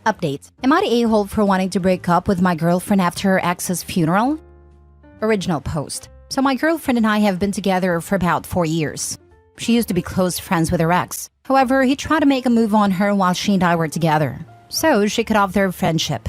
Update. Am I the a-hole for wanting to break up with my girlfriend after her ex's funeral? Original post. So my girlfriend and I have been together for about 4 years. She used to be close friends with her ex. However, he tried to make a move on her while she and I were together. So she cut off their friendship.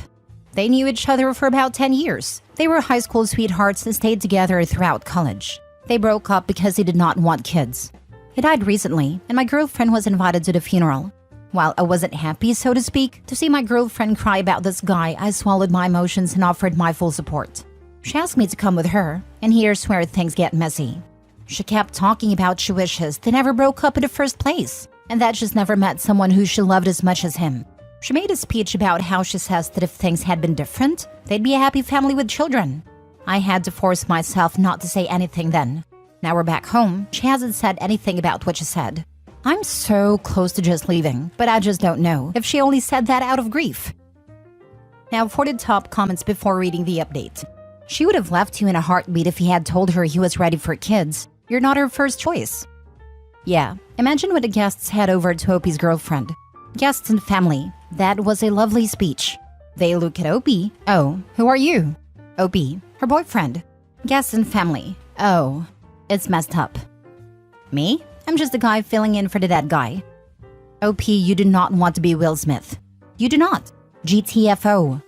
They knew each other for about 10 years. They were high school sweethearts and stayed together throughout college. They broke up because he did not want kids. He died recently, and my girlfriend was invited to the funeral. While I wasn't happy, so to speak, to see my girlfriend cry about this guy, I swallowed my emotions and offered my full support. She asked me to come with her, and here's where things get messy. She kept talking about she wishes they never broke up in the first place, and that she's never met someone who she loved as much as him. She made a speech about how she says that if things had been different, they'd be a happy family with children. I had to force myself not to say anything then. Now we're back home, she hasn't said anything about what she said. I'm so close to just leaving, but I just don't know if she only said that out of grief. Now for the top comments before reading the update. She would have left you in a heartbeat if he had told her he was ready for kids. You're not her first choice. Yeah, imagine when the guests head over to Opie's girlfriend. Guests and family. That was a lovely speech. They look at Opie. Oh, who are you? Opie, her boyfriend. Guests and family. Oh, it's messed up. Me? I'm just a guy filling in for the dead guy. OP, you do not want to be Will Smith. You do not. GTFO.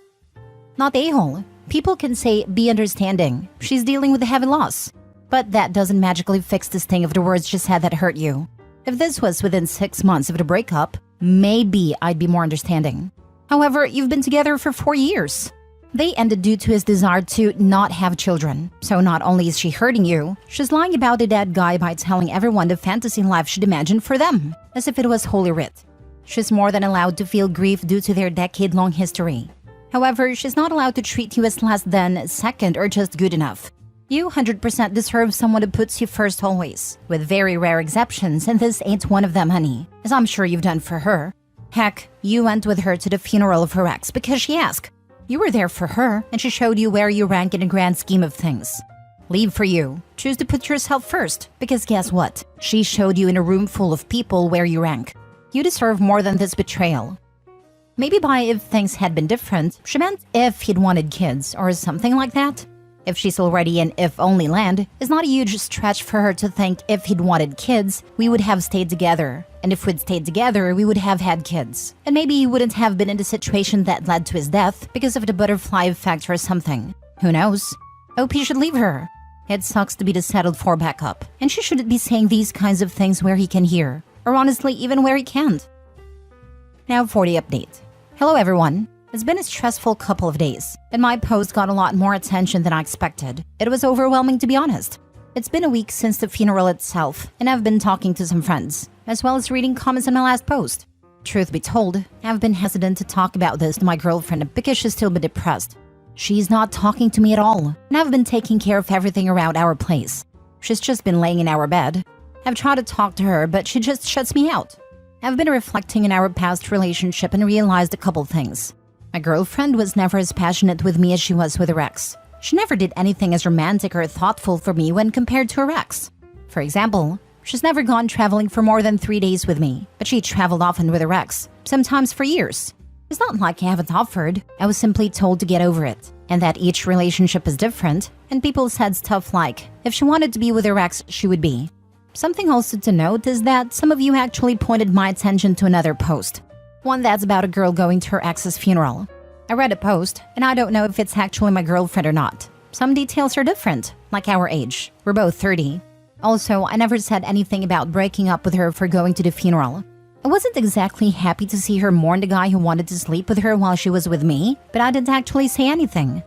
Not a-hole. People can say, be understanding. She's dealing with a heavy loss. But that doesn't magically fix the sting of the words she said that hurt you. If this was within 6 months of the breakup, maybe I'd be more understanding. However, you've been together for 4 years. They ended due to his desire to not have children. So not only is she hurting you, she's lying about the dead guy by telling everyone the fantasy life she'd imagined for them, as if it was holy writ. She's more than allowed to feel grief due to their decade-long history. However, she's not allowed to treat you as less than, second, or just good enough. You 100% deserve someone who puts you first always, with very rare exceptions, and this ain't one of them, honey, as I'm sure you've done for her. Heck, you went with her to the funeral of her ex because she asked. You were there for her, and she showed you where you rank in the grand scheme of things. Leave for you. Choose to put yourself first, because guess what? She showed you in a room full of people where you rank. You deserve more than this betrayal. Maybe by if things had been different, she meant if he'd wanted kids, or something like that. If she's already in if-only land, it's not a huge stretch for her to think if he'd wanted kids, we would have stayed together. And if we'd stayed together, we would have had kids. And maybe he wouldn't have been in the situation that led to his death because of the butterfly effect or something. Who knows? OP should leave her. It sucks to be the settled-for backup, and she shouldn't be saying these kinds of things where he can hear. Or honestly, even where he can't. Now for the update. Hello everyone. It's been a stressful couple of days, and my post got a lot more attention than I expected. It was overwhelming, to be honest. It's been a week since the funeral itself, and I've been talking to some friends, as well as reading comments on my last post. Truth be told, I've been hesitant to talk about this to my girlfriend because she's still been depressed. She's not talking to me at all, and I've been taking care of everything around our place. She's just been laying in our bed. I've tried to talk to her, but she just shuts me out. I've been reflecting on our past relationship and realized a couple things. My girlfriend was never as passionate with me as she was with her ex. She never did anything as romantic or thoughtful for me when compared to her ex. For example, she's never gone traveling for more than 3 days with me, but she traveled often with her ex, sometimes for years. It's not like I haven't offered, I was simply told to get over it, and that each relationship is different, and people said stuff like, if she wanted to be with her ex, she would be. Something also to note is that some of you actually pointed my attention to another post. One that's about a girl going to her ex's funeral. I read a post, and I don't know if it's actually my girlfriend or not. Some details are different, like our age. We're both 30. Also, I never said anything about breaking up with her for going to the funeral. I wasn't exactly happy to see her mourn the guy who wanted to sleep with her while she was with me, but I didn't actually say anything.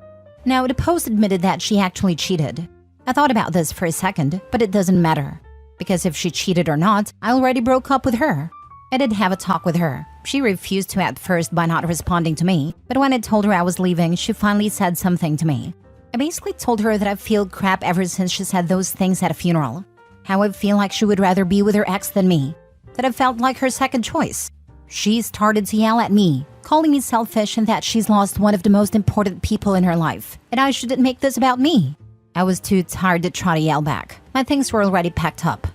Now, the post admitted that she actually cheated. I thought about this for a second, but it doesn't matter. Because if she cheated or not, I already broke up with her. I did have a talk with her. She refused to at first by not responding to me, but when I told her I was leaving, she finally said something to me. I basically told her that I feel crap ever since she said those things at a funeral. How I feel like she would rather be with her ex than me. That I felt like her second choice. She started to yell at me, calling me selfish and that she's lost one of the most important people in her life, and I shouldn't make this about me. I was too tired to try to yell back. My things were already packed up.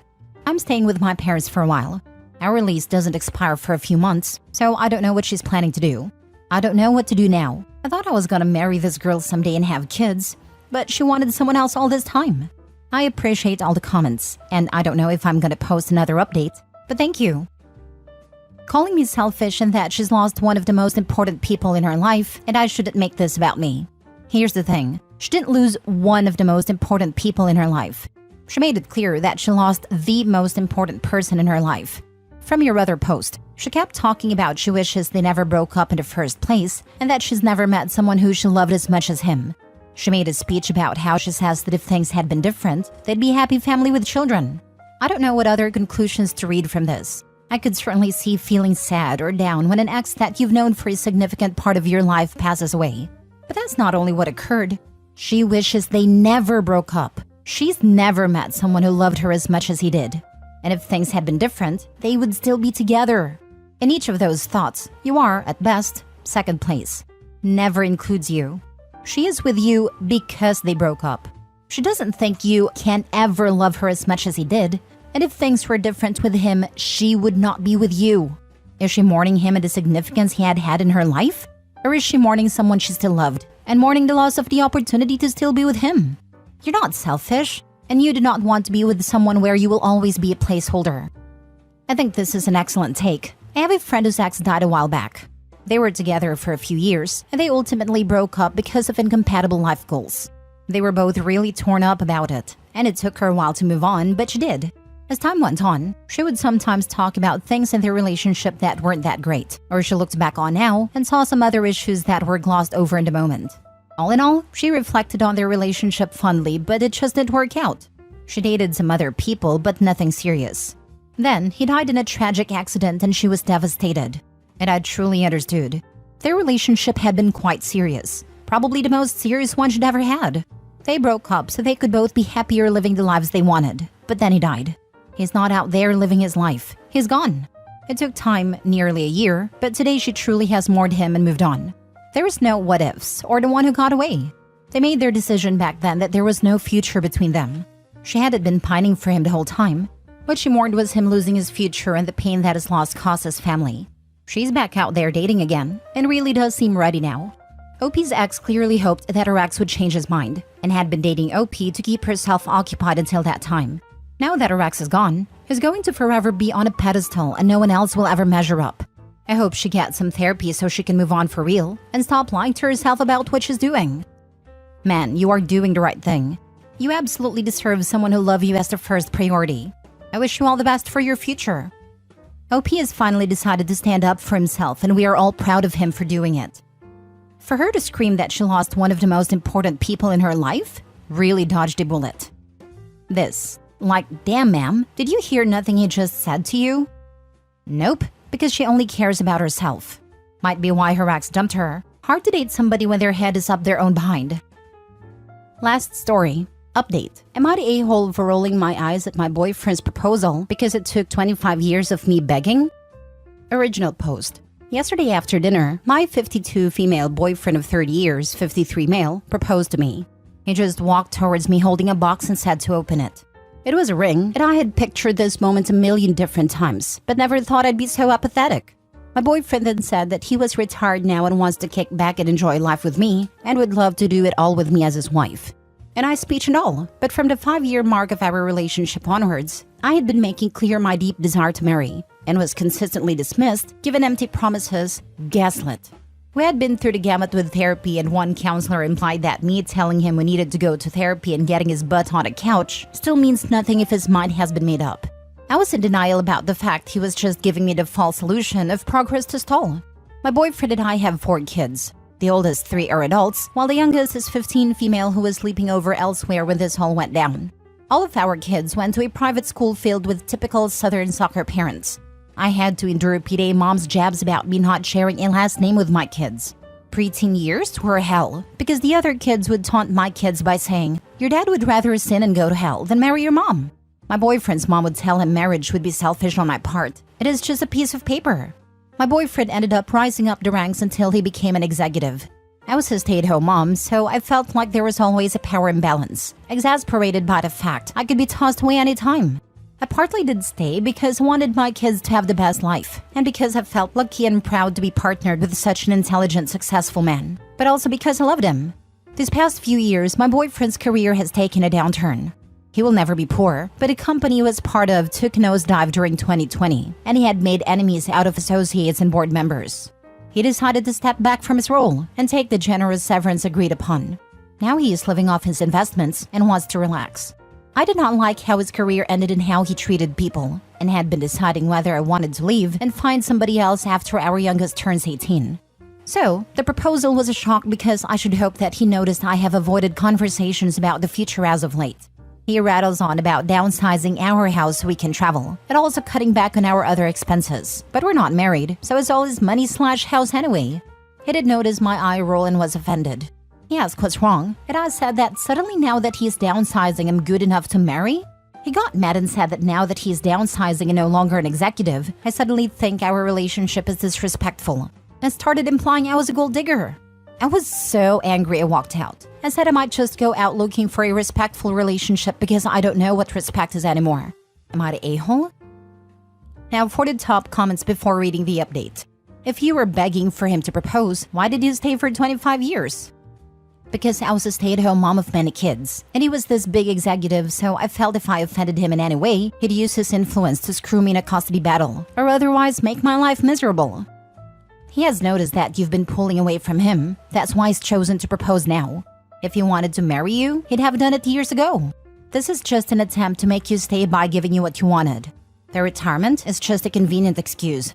I'm staying with my parents for a while. Our lease doesn't expire for a few months, so I don't know what she's planning to do. I don't know what to do now. I thought I was gonna marry this girl someday and have kids, but she wanted someone else all this time. I appreciate all the comments, and I don't know if I'm gonna post another update, but thank you. Calling me selfish and that she's lost one of the most important people in her life, and I shouldn't make this about me. Here's the thing. She didn't lose one of the most important people in her life. She made it clear that she lost the most important person in her life. From your other post, she kept talking about she wishes they never broke up in the first place and that she's never met someone who she loved as much as him. She made a speech about how she says that if things had been different, they'd be a happy family with children. I don't know what other conclusions to read from this. I could certainly see feeling sad or down when an ex that you've known for a significant part of your life passes away. But that's not only what occurred. She wishes they never broke up. She's never met someone who loved her as much as he did. And if things had been different, they would still be together. In each of those thoughts, you are, at best, second place. Never includes you. She is with you because they broke up. She doesn't think you can ever love her as much as he did. And if things were different with him, she would not be with you. Is she mourning him and the significance he had had in her life? Or is she mourning someone she still loved and mourning the loss of the opportunity to still be with him? You're not selfish, and you do not want to be with someone where you will always be a placeholder. I think this is an excellent take. I have a friend whose ex died a while back. They were together for a few years, and they ultimately broke up because of incompatible life goals. They were both really torn up about it, and it took her a while to move on, but she did. As time went on, she would sometimes talk about things in their relationship that weren't that great, or she looked back on now and saw some other issues that were glossed over in the moment. All in all, she reflected on their relationship fondly, but it just didn't work out. She dated some other people, but nothing serious. Then, he died in a tragic accident and she was devastated. And I truly understood. Their relationship had been quite serious, probably the most serious one she'd ever had. They broke up so they could both be happier living the lives they wanted, but then he died. He's not out there living his life. He's gone. It took time, nearly a year, but today she truly has mourned him and moved on. There is no what-ifs or the one who got away. They made their decision back then that there was no future between them. She hadn't been pining for him the whole time. What she mourned was him losing his future and the pain that his loss caused his family. She's back out there dating again and really does seem ready now. OP's ex clearly hoped that her ex would change his mind and had been dating OP to keep herself occupied until that time. Now that her ex is gone, he's going to forever be on a pedestal and no one else will ever measure up. I hope she gets some therapy so she can move on for real and stop lying to herself about what she's doing. Man, you are doing the right thing. You absolutely deserve someone who loves you as the first priority. I wish you all the best for your future. OP has finally decided to stand up for himself and we are all proud of him for doing it. For her to scream that she lost one of the most important people in her life really dodged a bullet. Damn ma'am, did you hear nothing he just said to you? Nope, because she only cares about herself. Might be why her ex dumped her. Hard to date somebody when their head is up their own behind. Last story. Update. Am I the a-hole for rolling my eyes at my boyfriend's proposal because it took 25 years of me begging? Original post. Yesterday after dinner, my 52 female boyfriend of 30 years, 53 male, proposed to me. He just walked towards me holding a box and said to open it. It was a ring, and I had pictured this moment a million different times, but never thought I'd be so apathetic. My boyfriend then said that he was retired now and wants to kick back and enjoy life with me, and would love to do it all with me as his wife. And I speech and all, but from the 5-year mark of our relationship onwards, I had been making clear my deep desire to marry, and was consistently dismissed, given empty promises, gaslit. We had been through the gamut with therapy, and one counselor implied that me telling him we needed to go to therapy and getting his butt on a couch still means nothing if his mind has been made up. I was in denial about the fact he was just giving me the false illusion of progress to stall. My boyfriend and I have 4 kids. The oldest 3 are adults, while the youngest is 15 female who was sleeping over elsewhere when this all went down. All of our kids went to a private school filled with typical Southern soccer parents. I had to endure PTA mom's jabs about me not sharing a last name with my kids. Preteen years were hell, because the other kids would taunt my kids by saying, "Your dad would rather sin and go to hell than marry your mom." My boyfriend's mom would tell him marriage would be selfish on my part. It is just a piece of paper. My boyfriend ended up rising up the ranks until he became an executive. I was his stay-at-home mom, so I felt like there was always a power imbalance, exasperated by the fact I could be tossed away any time. I partly did stay because I wanted my kids to have the best life, and because I felt lucky and proud to be partnered with such an intelligent, successful man, but also because I loved him. These past few years, my boyfriend's career has taken a downturn. He will never be poor, but a company he was part of took a nosedive during 2020, and he had made enemies out of associates and board members. He decided to step back from his role and take the generous severance agreed upon. Now he is living off his investments and wants to relax. I did not like how his career ended and how he treated people, and had been deciding whether I wanted to leave and find somebody else after our youngest turns 18. So, the proposal was a shock because I should hope that he noticed I have avoided conversations about the future as of late. He rattles on about downsizing our house so we can travel, and also cutting back on our other expenses. But we're not married, so it's all his money/house anyway. He did notice my eye roll and was offended. He asked what's wrong, and I said that suddenly now that he's downsizing I'm good enough to marry? He got mad and said that now that he's downsizing and no longer an executive, I suddenly think our relationship is disrespectful, and started implying I was a gold digger. I was so angry I walked out. I said I might just go out looking for a respectful relationship because I don't know what respect is anymore. Am I the a-hole? Now for the top comments before reading the update. If you were begging for him to propose, why did you stay for 25 years? Because I was a stay-at-home mom of many kids, and he was this big executive, so I felt if I offended him in any way, he'd use his influence to screw me in a custody battle, or otherwise make my life miserable. He has noticed that you've been pulling away from him. That's why he's chosen to propose now. If he wanted to marry you, he'd have done it years ago. This is just an attempt to make you stay by giving you what you wanted. The retirement is just a convenient excuse.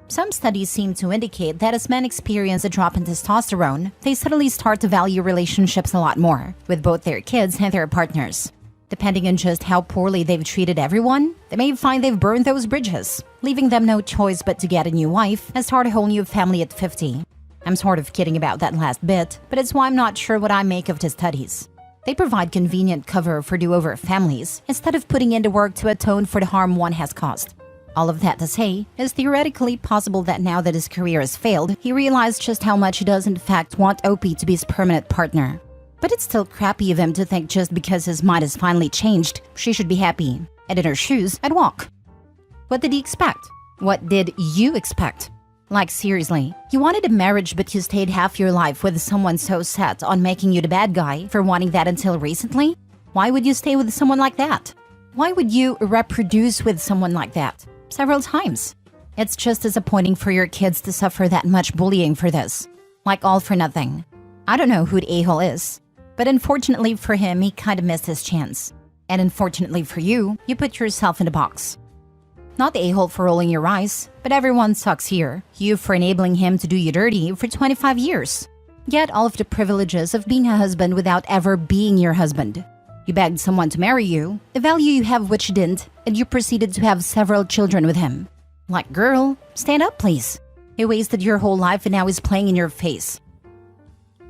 Some studies seem to indicate that as men experience a drop in testosterone, they suddenly start to value relationships a lot more, with both their kids and their partners. Depending on just how poorly they've treated everyone, they may find they've burned those bridges, leaving them no choice but to get a new wife and start a whole new family at 50. I'm sort of kidding about that last bit, but it's why I'm not sure what I make of the studies. They provide convenient cover for do-over families instead of putting in the work to atone for the harm one has caused. All of that to say, it's theoretically possible that now that his career has failed, he realized just how much he does in fact want OP to be his permanent partner. But it's still crappy of him to think just because his mind has finally changed, she should be happy. And in her shoes, I'd walk. What did he expect? What did you expect? Like seriously, you wanted a marriage but you stayed half your life with someone so set on making you the bad guy for wanting that until recently? Why would you stay with someone like that? Why would you reproduce with someone like that? Several times. It's just disappointing for your kids to suffer that much bullying for this. Like all for nothing. I don't know who the a-hole is, but unfortunately for him, he kind of missed his chance. And unfortunately for you, you put yourself in a box. Not the a-hole for rolling your eyes, but everyone sucks here. You for enabling him to do you dirty for 25 years. Get all of the privileges of being a husband without ever being your husband. You begged someone to marry you, a value you have which you didn't, and you proceeded to have several children with him. Like, girl, stand up please. He wasted your whole life and now he's playing in your face.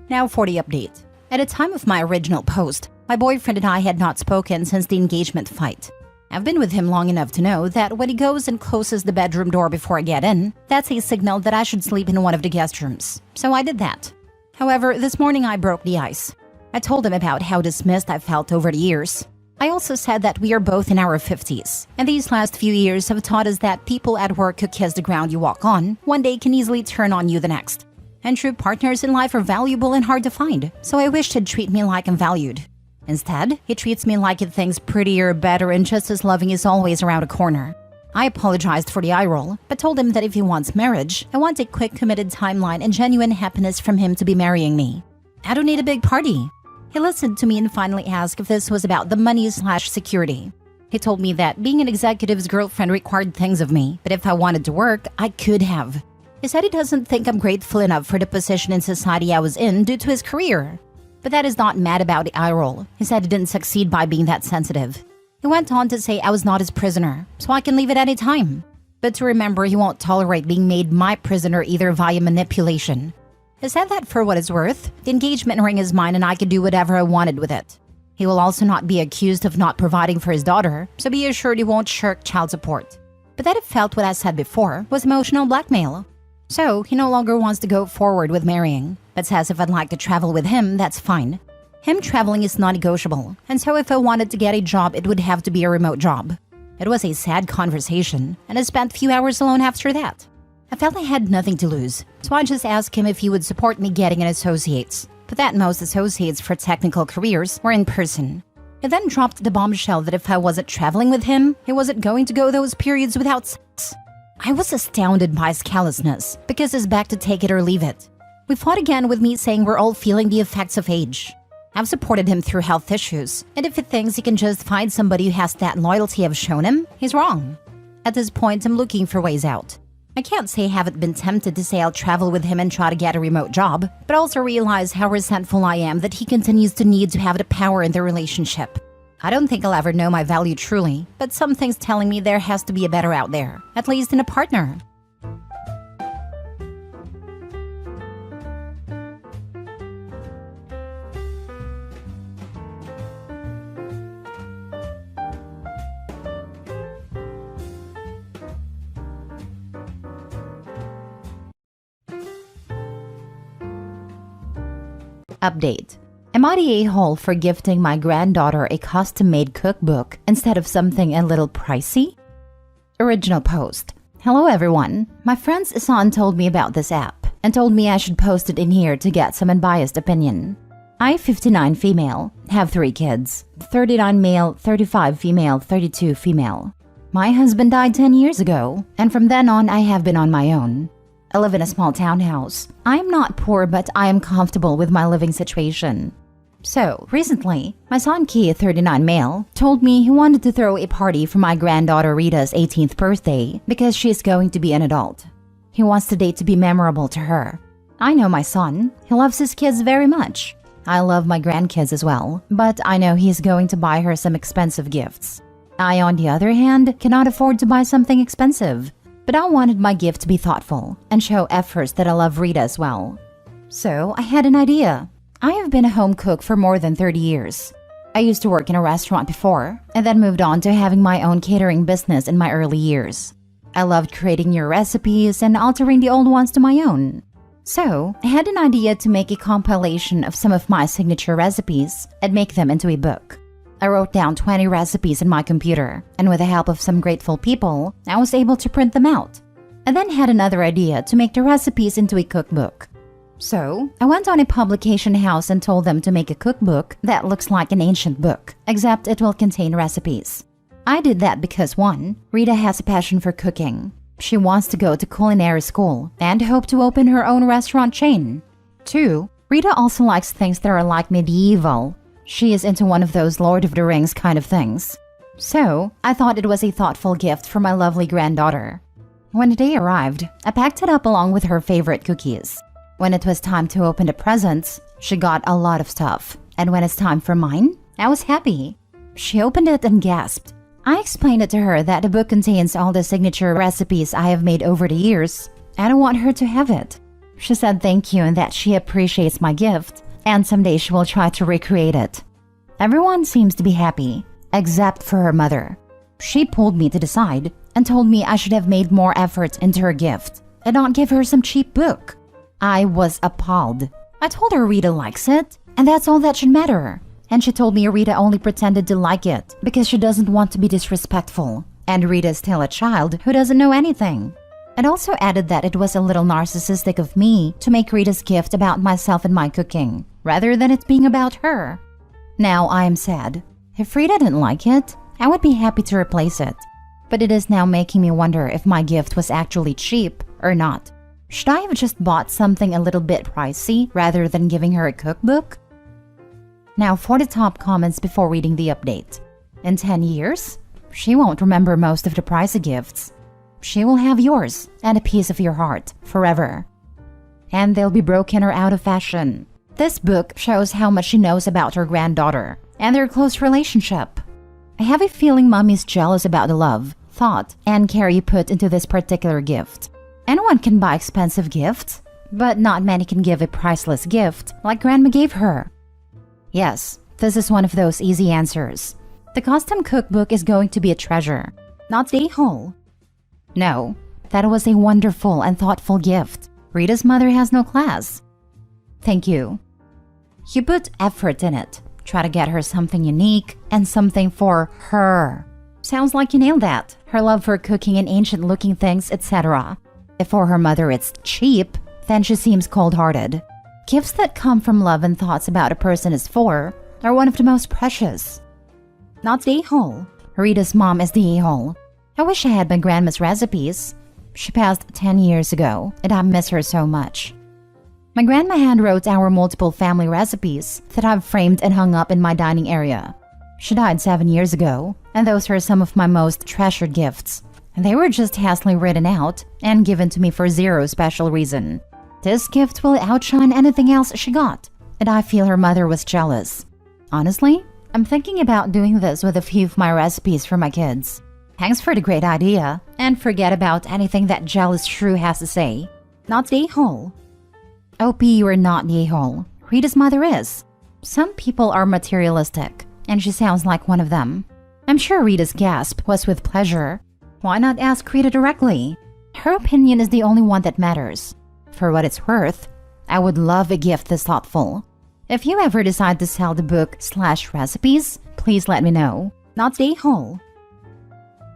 Now for the update. At the time of my original post, my boyfriend and I had not spoken since the engagement fight. I've been with him long enough to know that when he goes and closes the bedroom door before I get in, that's a signal that I should sleep in one of the guest rooms. So I did that. However, this morning I broke the ice. I told him about how dismissed I felt over the years. I also said that we are both in our 50s, and these last few years have taught us that people at work who kiss the ground you walk on one day can easily turn on you the next. And true partners in life are valuable and hard to find, so I wished he'd treat me like I'm valued. Instead, he treats me like he thinks prettier, better, and just as loving is always around a corner. I apologized for the eye roll, but told him that if he wants marriage, I want a quick committed timeline and genuine happiness from him to be marrying me. I don't need a big party. He listened to me and finally asked if this was about the money/security. He told me that being an executive's girlfriend required things of me, but if I wanted to work, I could have. He said he doesn't think I'm grateful enough for the position in society I was in due to his career. But that is not mad about the eye roll. He said he didn't succeed by being that sensitive. He went on to say I was not his prisoner, so I can leave at any time. But to remember, he won't tolerate being made my prisoner either via manipulation. He said that for what it's worth, the engagement ring is mine and I could do whatever I wanted with it. He will also not be accused of not providing for his daughter, so be assured he won't shirk child support. But that it felt what I said before was emotional blackmail. So he no longer wants to go forward with marrying, but says if I'd like to travel with him, that's fine. Him traveling is non-negotiable, and so if I wanted to get a job, it would have to be a remote job. It was a sad conversation, and I spent a few hours alone after that. I felt I had nothing to lose, so I just asked him if he would support me getting an associate's, but that most associates for technical careers were in person. He then dropped the bombshell that if I wasn't traveling with him, he wasn't going to go those periods without sex. I was astounded by his callousness, because he's back to take it or leave it. We fought again with me saying we're all feeling the effects of age. I've supported him through health issues, and if he thinks he can just find somebody who has that loyalty I've shown him, he's wrong. At this point, I'm looking for ways out. I can't say I haven't been tempted to say I'll travel with him and try to get a remote job, but also realize how resentful I am that he continues to need to have the power in the relationship. I don't think I'll ever know my value truly, but something's telling me there has to be a better out there, at least in a partner. Update. Am I the a-hole for gifting my granddaughter a custom-made cookbook instead of something a little pricey? Original post. Hello everyone. My friend's son told me about this app and told me I should post it in here to get some unbiased opinion. I, 59 female, have 3 kids. 39 male, 35 female, 32 female. My husband died 10 years ago, and from then on I have been on my own. I live in a small townhouse. I am not poor, but I am comfortable with my living situation. So, recently, my son Keith, 39 male, told me he wanted to throw a party for my granddaughter Rita's 18th birthday because she is going to be an adult. He wants the date to be memorable to her. I know my son. He loves his kids very much. I love my grandkids as well, but I know he's going to buy her some expensive gifts. I, on the other hand, cannot afford to buy something expensive. But I wanted my gift to be thoughtful and show efforts that I love Rita as well. So I had an idea. I have been a home cook for more than 30 years. I used to work in a restaurant before and then moved on to having my own catering business in my early years. I loved creating new recipes and altering the old ones to my own. So I had an idea to make a compilation of some of my signature recipes and make them into a book. I wrote down 20 recipes in my computer, and with the help of some grateful people, I was able to print them out. I then had another idea to make the recipes into a cookbook. So, I went on a publication house and told them to make a cookbook that looks like an ancient book, except it will contain recipes. I did that because 1. Rita has a passion for cooking. She wants to go to culinary school and hope to open her own restaurant chain. 2. Rita also likes things that are like medieval. She is into one of those Lord of the Rings kind of things. So, I thought it was a thoughtful gift for my lovely granddaughter. When the day arrived, I packed it up along with her favorite cookies. When it was time to open the presents, she got a lot of stuff. And when it's time for mine, I was happy. She opened it and gasped. I explained it to her that the book contains all the signature recipes I have made over the years. I don't want her to have it. She said thank you and that she appreciates my gift, and someday she will try to recreate it. Everyone seems to be happy, except for her mother. She pulled me to the side and told me I should have made more effort into her gift and not give her some cheap book. I was appalled. I told her Rita likes it, and that's all that should matter. And she told me Rita only pretended to like it because she doesn't want to be disrespectful, and Rita is still a child who doesn't know anything. It also added that it was a little narcissistic of me to make Rita's gift about myself and my cooking, rather than it being about her. Now I am sad. If Rita didn't like it, I would be happy to replace it. But it is now making me wonder if my gift was actually cheap or not. Should I have just bought something a little bit pricey rather than giving her a cookbook? Now for the top comments before reading the update. In 10 years, she won't remember most of the pricey gifts. She will have yours and a piece of your heart forever. And they'll be broken or out of fashion. This book shows how much she knows about her granddaughter and their close relationship. I have a feeling Mommy's jealous about the love, thought, and care you put into this particular gift. Anyone can buy expensive gifts, but not many can give a priceless gift like Grandma gave her. Yes, this is one of those easy answers. The custom cookbook is going to be a treasure, not the whole. No, that was a wonderful and thoughtful gift. Rita's mother has no class. Thank you. You put effort in it. Try to get her something unique and something for her. Sounds like you nailed that. Her love for cooking and ancient-looking things, etc. If for her mother it's cheap, then she seems cold-hearted. Gifts that come from love and thoughts about a person is for are one of the most precious. Not the a-hole. Rita's mom is the a-hole. I wish I had my grandma's recipes. She passed 10 years ago, and I miss her so much. My grandma handwrote our multiple family recipes that I've framed and hung up in my dining area. She died 7 years ago, and those are some of my most treasured gifts. They were just hastily written out and given to me for zero special reason. This gift will outshine anything else she got, and I feel her mother was jealous. Honestly, I'm thinking about doing this with a few of my recipes for my kids. Thanks for the great idea, and forget about anything that jealous shrew has to say. Not the a-hole. OP, you are not the a-hole. Rita's mother is. Some people are materialistic, and she sounds like one of them. I'm sure Rita's gasp was with pleasure. Why not ask Rita directly? Her opinion is the only one that matters. For what it's worth, I would love a gift this thoughtful. If you ever decide to sell the book/recipes, please let me know. Not the a-hole.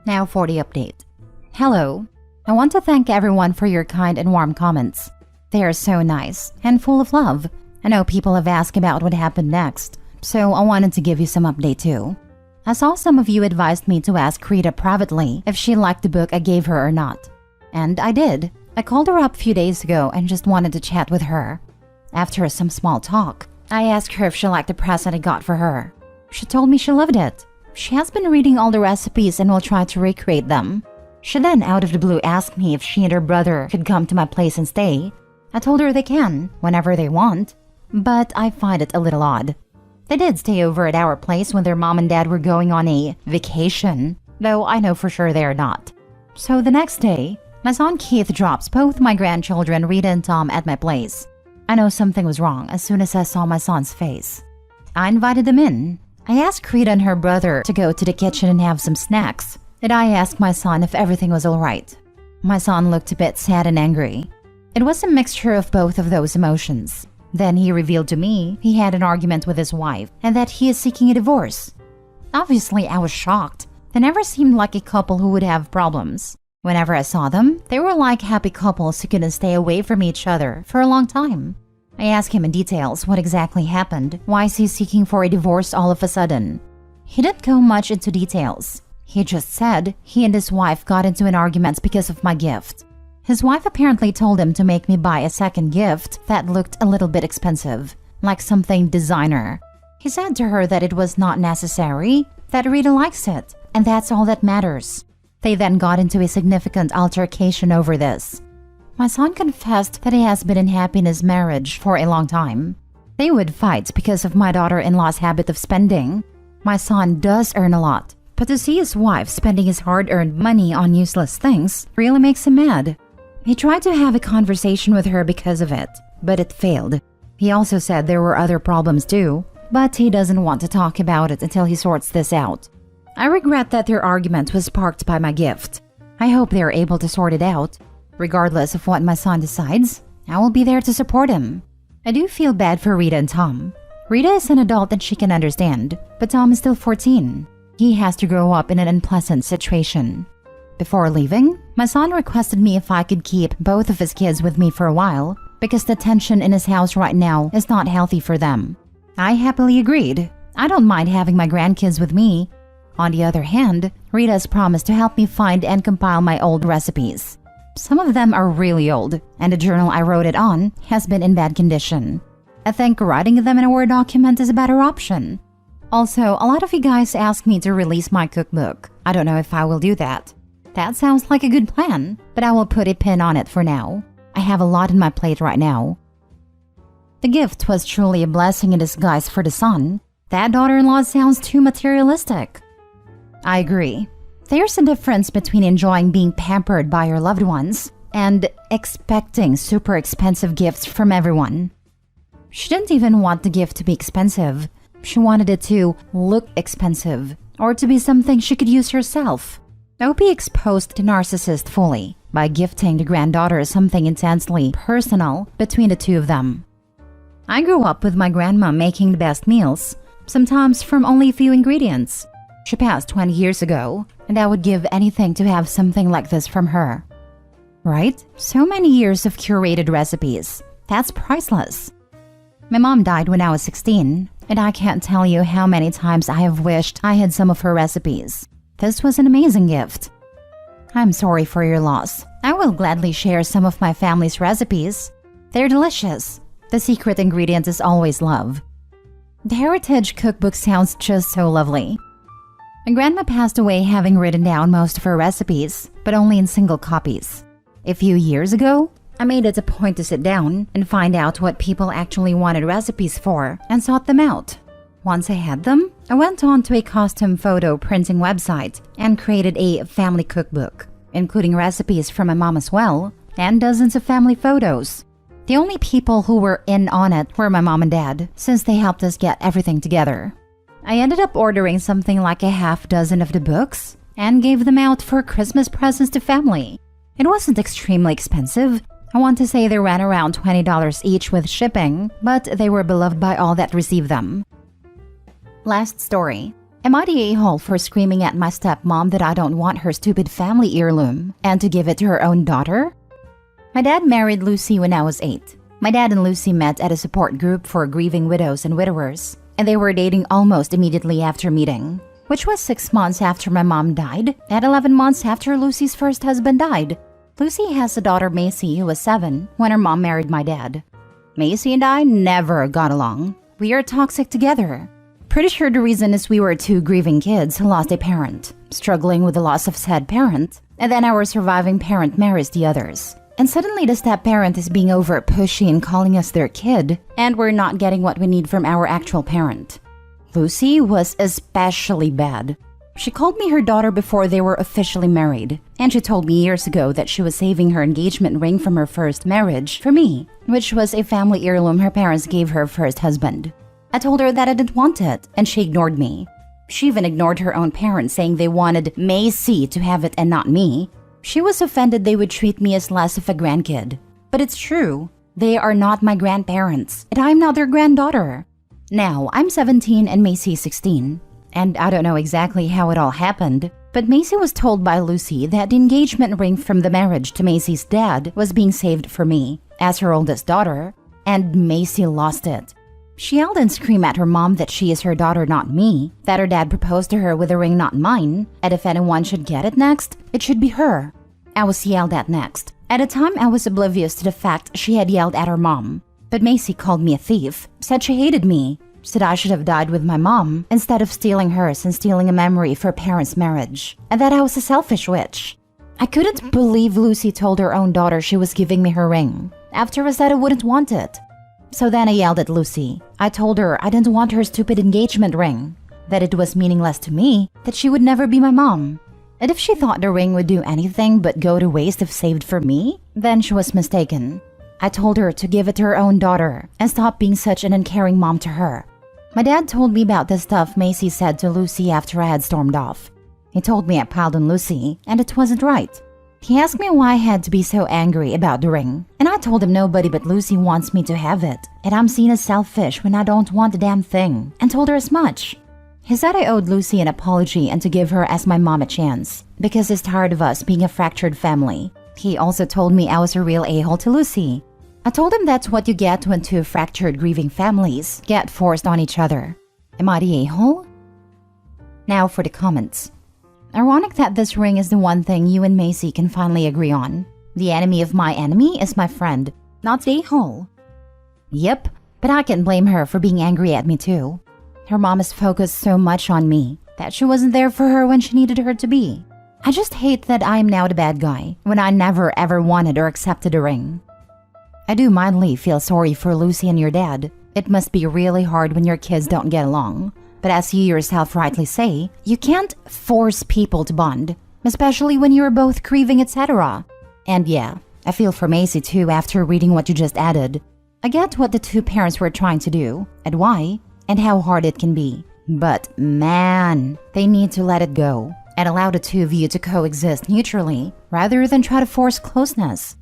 Now for the update. Hello. I want to thank everyone for your kind and warm comments. They are so nice and full of love. I know people have asked about what happened next, so I wanted to give you some update too. I saw some of you advised me to ask Rita privately if she liked the book I gave her or not. And I did. I called her up a few days ago and just wanted to chat with her. After some small talk, I asked her if she liked the present I got for her. She told me she loved it. She has been reading all the recipes and will try to recreate them. She then out of the blue asked me if she and her brother could come to my place and stay. I told her they can, whenever they want, but I find it a little odd. They did stay over at our place when their mom and dad were going on a vacation, though I know for sure they are not. So the next day, my son Keith drops both my grandchildren Rita and Tom at my place. I know something was wrong as soon as I saw my son's face. I invited them in. I asked Rita and her brother to go to the kitchen and have some snacks, and I asked my son if everything was alright. My son looked a bit sad and angry. It was a mixture of both of those emotions. Then he revealed to me he had an argument with his wife and that he is seeking a divorce. Obviously, I was shocked. They never seemed like a couple who would have problems. Whenever I saw them, they were like happy couples who couldn't stay away from each other for a long time. I asked him in details what exactly happened. Why is he seeking for a divorce all of a sudden? He didn't go much into details. He just said he and his wife got into an argument because of my gift. His wife apparently told him to make me buy a second gift that looked a little bit expensive, like something designer. He said to her that it was not necessary, that Rita likes it, and that's all that matters. They then got into a significant altercation over this. My son confessed that he has been unhappy in his marriage for a long time. They would fight because of my daughter-in-law's habit of spending. My son does earn a lot, but to see his wife spending his hard-earned money on useless things really makes him mad. He tried to have a conversation with her because of it, but it failed. He also said there were other problems too, but he doesn't want to talk about it until he sorts this out. I regret that their argument was sparked by my gift. I hope they are able to sort it out. Regardless of what my son decides, I will be there to support him. I do feel bad for Rita and Tom. Rita is an adult and she can understand, but Tom is still 14. He has to grow up in an unpleasant situation. Before leaving, my son requested me if I could keep both of his kids with me for a while because the tension in his house right now is not healthy for them. I happily agreed. I don't mind having my grandkids with me. On the other hand, Rita has promised to help me find and compile my old recipes. Some of them are really old, and the journal I wrote it on has been in bad condition. I think writing them in a Word document is a better option. Also, a lot of you guys asked me to release my cookbook. I don't know if I will do that. That sounds like a good plan, but I will put a pin on it for now. I have a lot on my plate right now. The gift was truly a blessing in disguise for the son. That daughter-in-law sounds too materialistic. I agree. There's a difference between enjoying being pampered by your loved ones and expecting super expensive gifts from everyone. She didn't even want the gift to be expensive. She wanted it to look expensive or to be something she could use herself. Opie exposed the narcissist fully by gifting the granddaughter something intensely personal between the two of them. I grew up with my grandma making the best meals, sometimes from only a few ingredients. She passed 20 years ago, and I would give anything to have something like this from her. Right? So many years of curated recipes. That's priceless. My mom died when I was 16, and I can't tell you how many times I have wished I had some of her recipes. This was an amazing gift. I'm sorry for your loss. I will gladly share some of my family's recipes. They're delicious. The secret ingredient is always love. The Heritage Cookbook sounds just so lovely. My grandma passed away having written down most of her recipes, but only in single copies. A few years ago, I made it a point to sit down and find out what people actually wanted recipes for and sought them out. Once I had them, I went on to a custom photo printing website and created a family cookbook, including recipes from my mom as well, and dozens of family photos. The only people who were in on it were my mom and dad, since they helped us get everything together. I ended up ordering something like a half dozen of the books and gave them out for Christmas presents to family. It wasn't extremely expensive. I want to say they ran around $20 each with shipping, but they were beloved by all that received them. Last story. Am I the a-hole for screaming at my stepmom that I don't want her stupid family heirloom and to give it to her own daughter? My dad married Lucy when I was 8. My dad and Lucy met at a support group for grieving widows and widowers, and they were dating almost immediately after meeting, which was 6 months after my mom died and 11 months after Lucy's first husband died. Lucy has a daughter, Macy, who was 7 when her mom married my dad. Macy and I never got along. We are toxic together. Pretty sure the reason is we were 2 grieving kids who lost a parent, struggling with the loss of said parent, and then our surviving parent marries the others. And suddenly the step-parent is being over pushy and calling us their kid, and we're not getting what we need from our actual parent. Lucy was especially bad. She called me her daughter before they were officially married, and she told me years ago that she was saving her engagement ring from her first marriage for me, which was a family heirloom her parents gave her first husband. I told her that I didn't want it, and she ignored me. She even ignored her own parents, saying they wanted Macy to have it and not me. She was offended they would treat me as less of a grandkid. But it's true. They are not my grandparents, and I'm not their granddaughter. Now, I'm 17 and Macy is 16. And I don't know exactly how it all happened, but Macy was told by Lucy that the engagement ring from the marriage to Macy's dad was being saved for me, as her oldest daughter, and Macy lost it. She yelled and screamed at her mom that she is her daughter, not me, that her dad proposed to her with a ring not mine, and if anyone should get it next, it should be her. I was yelled at next. At the time, I was oblivious to the fact she had yelled at her mom, but Macy called me a thief, said she hated me, said I should have died with my mom instead of stealing hers and stealing a memory for parents' marriage, and that I was a selfish witch. I couldn't believe Lucy told her own daughter she was giving me her ring, after I said I wouldn't want it. So then I yelled at Lucy. I told her I didn't want her stupid engagement ring, that it was meaningless to me, that she would never be my mom. And if she thought the ring would do anything but go to waste if saved for me, then she was mistaken. I told her to give it to her own daughter and stop being such an uncaring mom to her. My dad told me about the stuff Macy said to Lucy after I had stormed off. He told me I piled on Lucy, and it wasn't right. He asked me why I had to be so angry about the ring, and I told him nobody but Lucy wants me to have it, and I'm seen as selfish when I don't want the damn thing, and told her as much. He said I owed Lucy an apology and to give her as my mom a chance, because he's tired of us being a fractured family. He also told me I was a real a-hole to Lucy. I told him that's what you get when 2 fractured grieving families get forced on each other. Am I the a-hole? Now for the comments. Ironic that this ring is the one thing you and Macy can finally agree on. The enemy of my enemy is my friend, not the a-hole. Yep, but I can blame her for being angry at me too. Her mom is focused so much on me that she wasn't there for her when she needed her to be. I just hate that I am now the bad guy when I never ever wanted or accepted a ring. I do mildly feel sorry for Lucy and your dad. It must be really hard when your kids don't get along. But as you yourself rightly say, you can't force people to bond, especially when you're both grieving, etc. And yeah, I feel for Macy too after reading what you just added. I get what the 2 parents were trying to do, and why, and how hard it can be. But man, they need to let it go and allow the 2 of you to coexist neutrally rather than try to force closeness.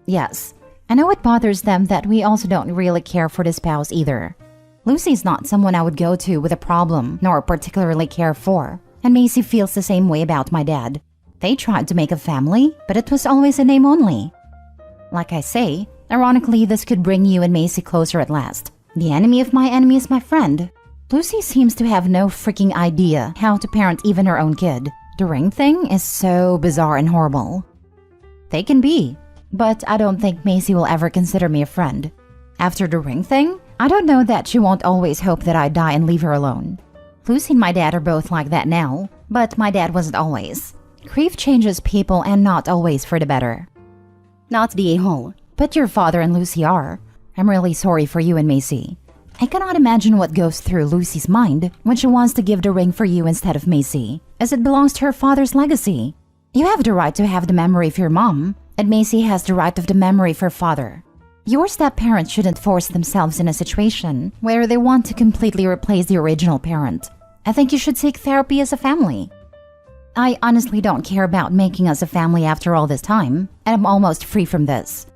Yes, I know it bothers them that we also don't really care for the spouse either. Lucy's not someone I would go to with a problem, nor particularly care for. And Macy feels the same way about my dad. They tried to make a family, but it was always a name only. Like I say, ironically, this could bring you and Macy closer at last. The enemy of my enemy is my friend. Lucy seems to have no freaking idea how to parent even her own kid. The ring thing is so bizarre and horrible. They can be, but I don't think Macy will ever consider me a friend. After the ring thing, I don't know that she won't always hope that I die and leave her alone. Lucy and my dad are both like that now, but my dad wasn't always. Grief changes people and not always for the better. Not the a-hole, but your father and Lucy are. I'm really sorry for you and Macy. I cannot imagine what goes through Lucy's mind when she wants to give the ring for you instead of Macy, as it belongs to her father's legacy. You have the right to have the memory of your mom, and Macy has the right of the memory of her father. Your step-parents shouldn't force themselves in a situation where they want to completely replace the original parent. I think you should seek therapy as a family. I honestly don't care about making us a family after all this time, and I'm almost free from this.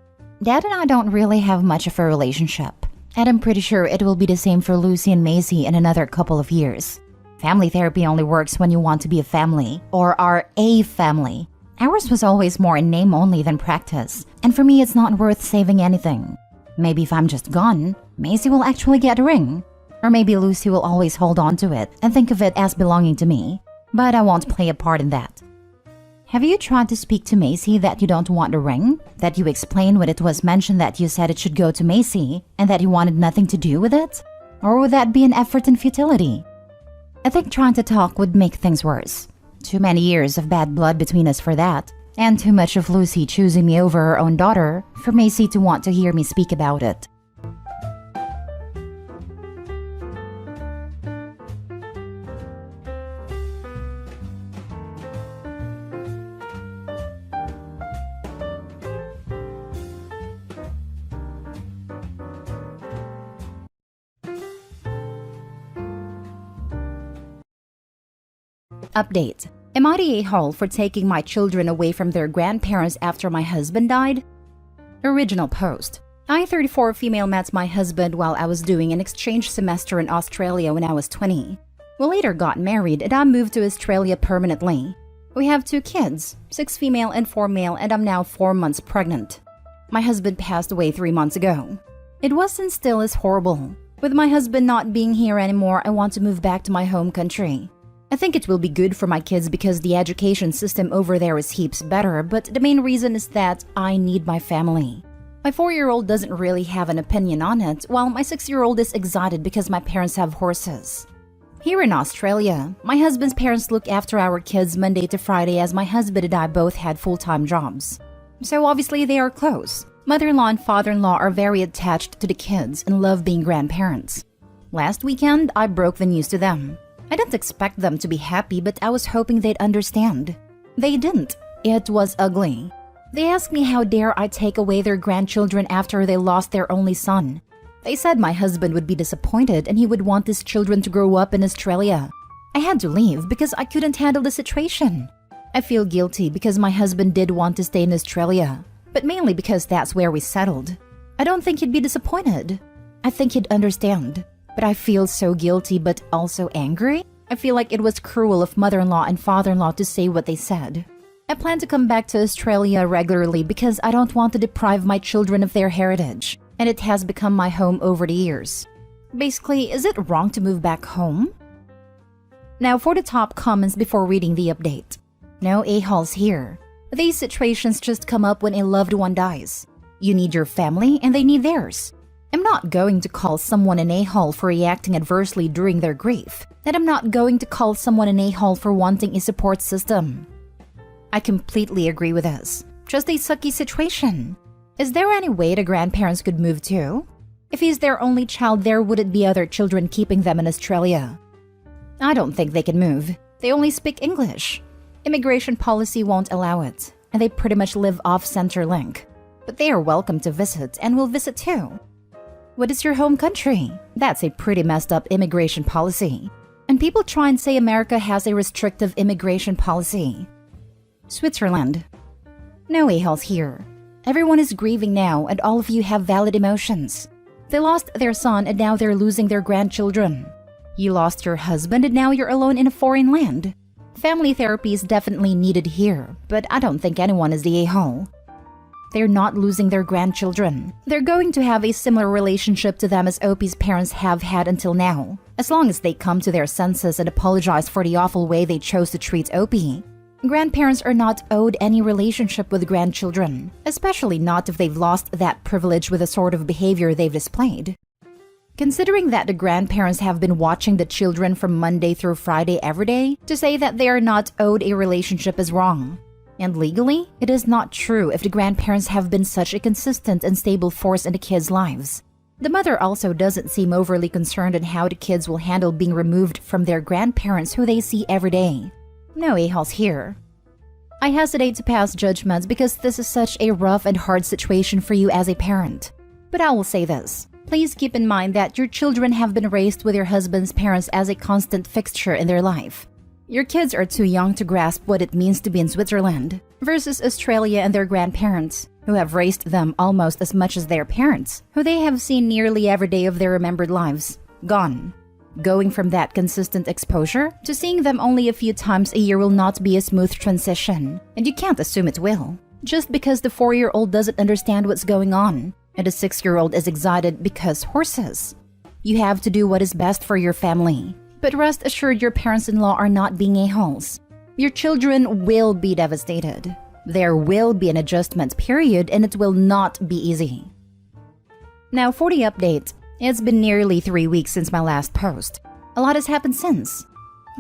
Dad and I don't really have much of a relationship, and I'm pretty sure it will be the same for Lucy and Macy in another couple of years. Family therapy only works when you want to be a family, or are a family. Ours was always more in name only than practice, and for me it's not worth saving anything. Maybe if I'm just gone, Macy will actually get a ring. Or maybe Lucy will always hold on to it and think of it as belonging to me. But I won't play a part in that. Have you tried to speak to Macy that you don't want a ring? That you explained when it was mentioned that you said it should go to Macy and that you wanted nothing to do with it? Or would that be an effort in futility? I think trying to talk would make things worse. Too many years of bad blood between us for that, and too much of Lucy choosing me over her own daughter for Macy to want to hear me speak about it. Update. Am I the a-hole for taking my children away from their grandparents after my husband died? Original post. I, 34 female, met my husband while I was doing an exchange semester in Australia when I was 20. We later got married and I moved to Australia permanently. We have 2 kids, 6 female and 4 male, and I'm now 4 months pregnant. My husband passed away 3 months ago. It was and still is horrible. With my husband not being here anymore, I want to move back to my home country. I think it will be good for my kids because the education system over there is heaps better, but the main reason is that I need my family. My 4-year-old doesn't really have an opinion on it, while my 6-year-old is excited because my parents have horses. Here in Australia, my husband's parents look after our kids Monday to Friday as my husband and I both had full-time jobs. So obviously they are close. Mother-in-law and father-in-law are very attached to the kids and love being grandparents. Last weekend, I broke the news to them. I didn't expect them to be happy, but I was hoping they'd understand. They didn't. It was ugly. They asked me how dare I take away their grandchildren after they lost their only son. They said my husband would be disappointed and he would want his children to grow up in Australia. I had to leave because I couldn't handle the situation. I feel guilty because my husband did want to stay in Australia, but mainly because that's where we settled. I don't think he'd be disappointed. I think he'd understand. But I feel so guilty but also angry. I feel like it was cruel of mother-in-law and father-in-law to say what they said. I plan to come back to Australia regularly because I don't want to deprive my children of their heritage, and it has become my home over the years. Basically, is it wrong to move back home? Now for the top comments before reading the update. No a-holes here. These situations just come up when a loved one dies. You need your family and they need theirs. I'm not going to call someone an a-hole for reacting adversely during their grief, and I'm not going to call someone an a-hole for wanting a support system. I completely agree with this. Just a sucky situation. Is there any way the grandparents could move too? If he's their only child, there wouldn't be other children keeping them in Australia. I don't think they can move. They only speak English. Immigration policy won't allow it, and they pretty much live off Centrelink. But they are welcome to visit and will visit too. What is your home country? That's a pretty messed up immigration policy. And people try and say America has a restrictive immigration policy. Switzerland. No a-holes here. Everyone is grieving now and all of you have valid emotions. They lost their son and now they're losing their grandchildren. You lost your husband and now you're alone in a foreign land. Family therapy is definitely needed here, but I don't think anyone is the a-hole. They're not losing their grandchildren. They're going to have a similar relationship to them as Opie's parents have had until now, as long as they come to their senses and apologize for the awful way they chose to treat Opie. Grandparents are not owed any relationship with grandchildren, especially not if they've lost that privilege with the sort of behavior they've displayed. Considering that the grandparents have been watching the children from Monday through Friday every day, to say that they are not owed a relationship is wrong. And legally, it is not true if the grandparents have been such a consistent and stable force in the kids' lives. The mother also doesn't seem overly concerned on how the kids will handle being removed from their grandparents who they see every day. No a-holes here. I hesitate to pass judgments because this is such a rough and hard situation for you as a parent. But I will say this. Please keep in mind that your children have been raised with your husband's parents as a constant fixture in their life. Your kids are too young to grasp what it means to be in Switzerland versus Australia and their grandparents, who have raised them almost as much as their parents, who they have seen nearly every day of their remembered lives, gone. Going from that consistent exposure to seeing them only a few times a year will not be a smooth transition, and you can't assume it will, just because the 4-year-old doesn't understand what's going on, and the 6-year-old is excited because horses. You have to do what is best for your family, but rest assured your parents-in-law are not being a-holes. Your children will be devastated. There will be an adjustment period and it will not be easy. Now for the update. It's been nearly 3 weeks since my last post. A lot has happened since.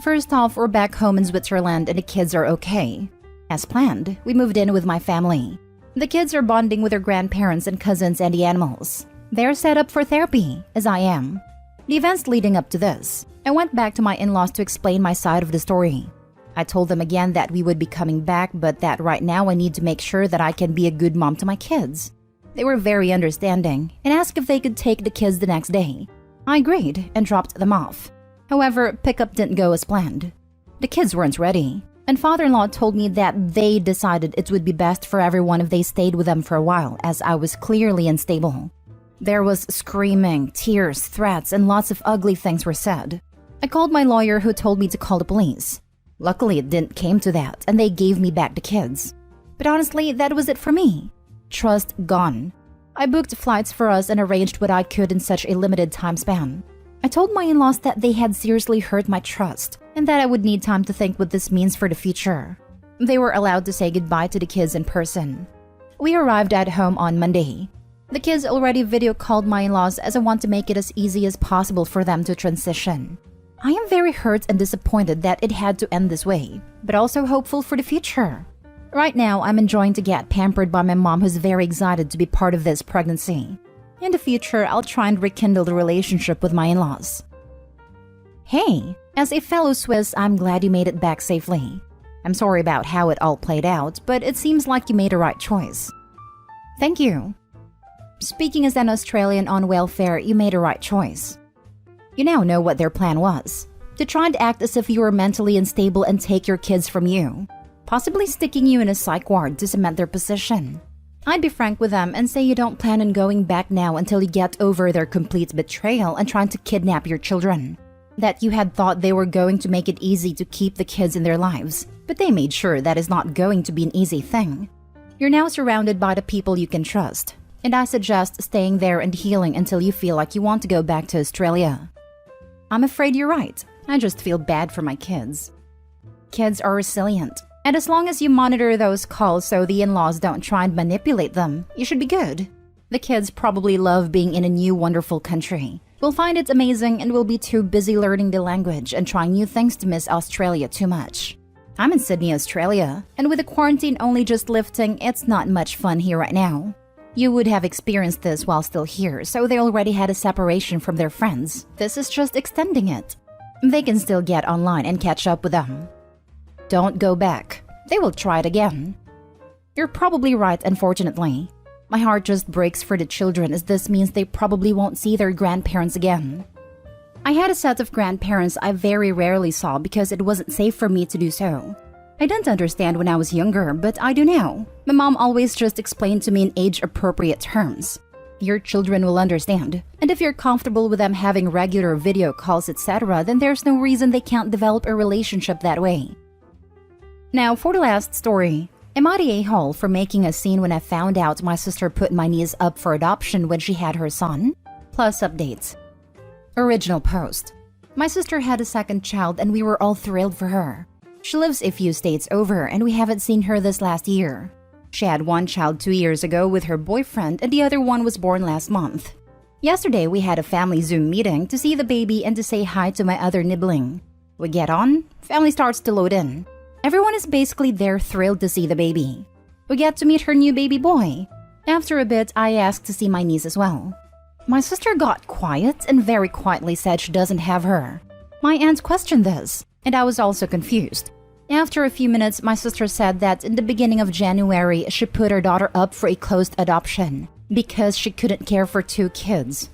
First off, we're back home in Switzerland and the kids are okay. As planned, we moved in with my family. The kids are bonding with their grandparents and cousins and the animals. They're set up for therapy, as I am. The events leading up to this, I went back to my in-laws to explain my side of the story. I told them again that we would be coming back, but that right now I need to make sure that I can be a good mom to my kids. They were very understanding and asked if they could take the kids the next day. I agreed and dropped them off. However, pickup didn't go as planned. The kids weren't ready, and father-in-law told me that they decided it would be best for everyone if they stayed with them for a while, as I was clearly unstable. There was screaming, tears, threats, and lots of ugly things were said. I called my lawyer who told me to call the police. Luckily, it didn't came to that, and they gave me back the kids. But honestly, that was it for me. Trust gone. I booked flights for us and arranged what I could in such a limited time span. I told my in-laws that they had seriously hurt my trust and that I would need time to think what this means for the future. They were allowed to say goodbye to the kids in person. We arrived at home on Monday. The kids already video called my in-laws as I want to make it as easy as possible for them to transition. I am very hurt and disappointed that it had to end this way, but also hopeful for the future. Right now, I'm enjoying to get pampered by my mom who's very excited to be part of this pregnancy. In the future, I'll try and rekindle the relationship with my in-laws. Hey, as a fellow Swiss, I'm glad you made it back safely. I'm sorry about how it all played out, but it seems like you made a right choice. Thank you. Speaking as an Australian on welfare, you made a right choice. You now know what their plan was. To try and act as if you were mentally unstable and take your kids from you. Possibly sticking you in a psych ward to cement their position. I'd be frank with them and say you don't plan on going back now until you get over their complete betrayal and trying to kidnap your children. That you had thought they were going to make it easy to keep the kids in their lives, but they made sure that is not going to be an easy thing. You're now surrounded by the people you can trust, and I suggest staying there and healing until you feel like you want to go back to Australia. I'm afraid you're right. I just feel bad for my kids. Kids are resilient. And as long as you monitor those calls so the in-laws don't try and manipulate them, you should be good. The kids probably love being in a new wonderful country. Will find it amazing and will be too busy learning the language and trying new things to miss Australia too much. I'm in Sydney, Australia, and with the quarantine only just lifting, it's not much fun here right now. You would have experienced this while still here, so they already had a separation from their friends. This is just extending it. They can still get online and catch up with them. Don't go back. They will try it again. You're probably right, unfortunately. My heart just breaks for the children as this means they probably won't see their grandparents again. I had a set of grandparents I very rarely saw because it wasn't safe for me to do so. I didn't understand when I was younger, but I do now. My mom always just explained to me in age-appropriate terms. Your children will understand. And if you're comfortable with them having regular video calls, etc., then there's no reason they can't develop a relationship that way. Now, for the last story. Am I the a-hole for making a scene when I found out my sister put my niece up for adoption when she had her son? Plus updates. Original post. My sister had a second child and we were all thrilled for her. She lives a few states over and we haven't seen her this last year. She had one child 2 years ago with her boyfriend and the other one was born last month. Yesterday we had a family Zoom meeting to see the baby and to say hi to my other nibbling. We get on, family starts to load in. Everyone is basically there thrilled to see the baby. We get to meet her new baby boy. After a bit, I asked to see my niece as well. My sister got quiet and very quietly said she doesn't have her. My aunt questioned this, and I was also confused. After a few minutes, my sister said that in the beginning of January, she put her daughter up for a closed adoption because she couldn't care for 2 kids.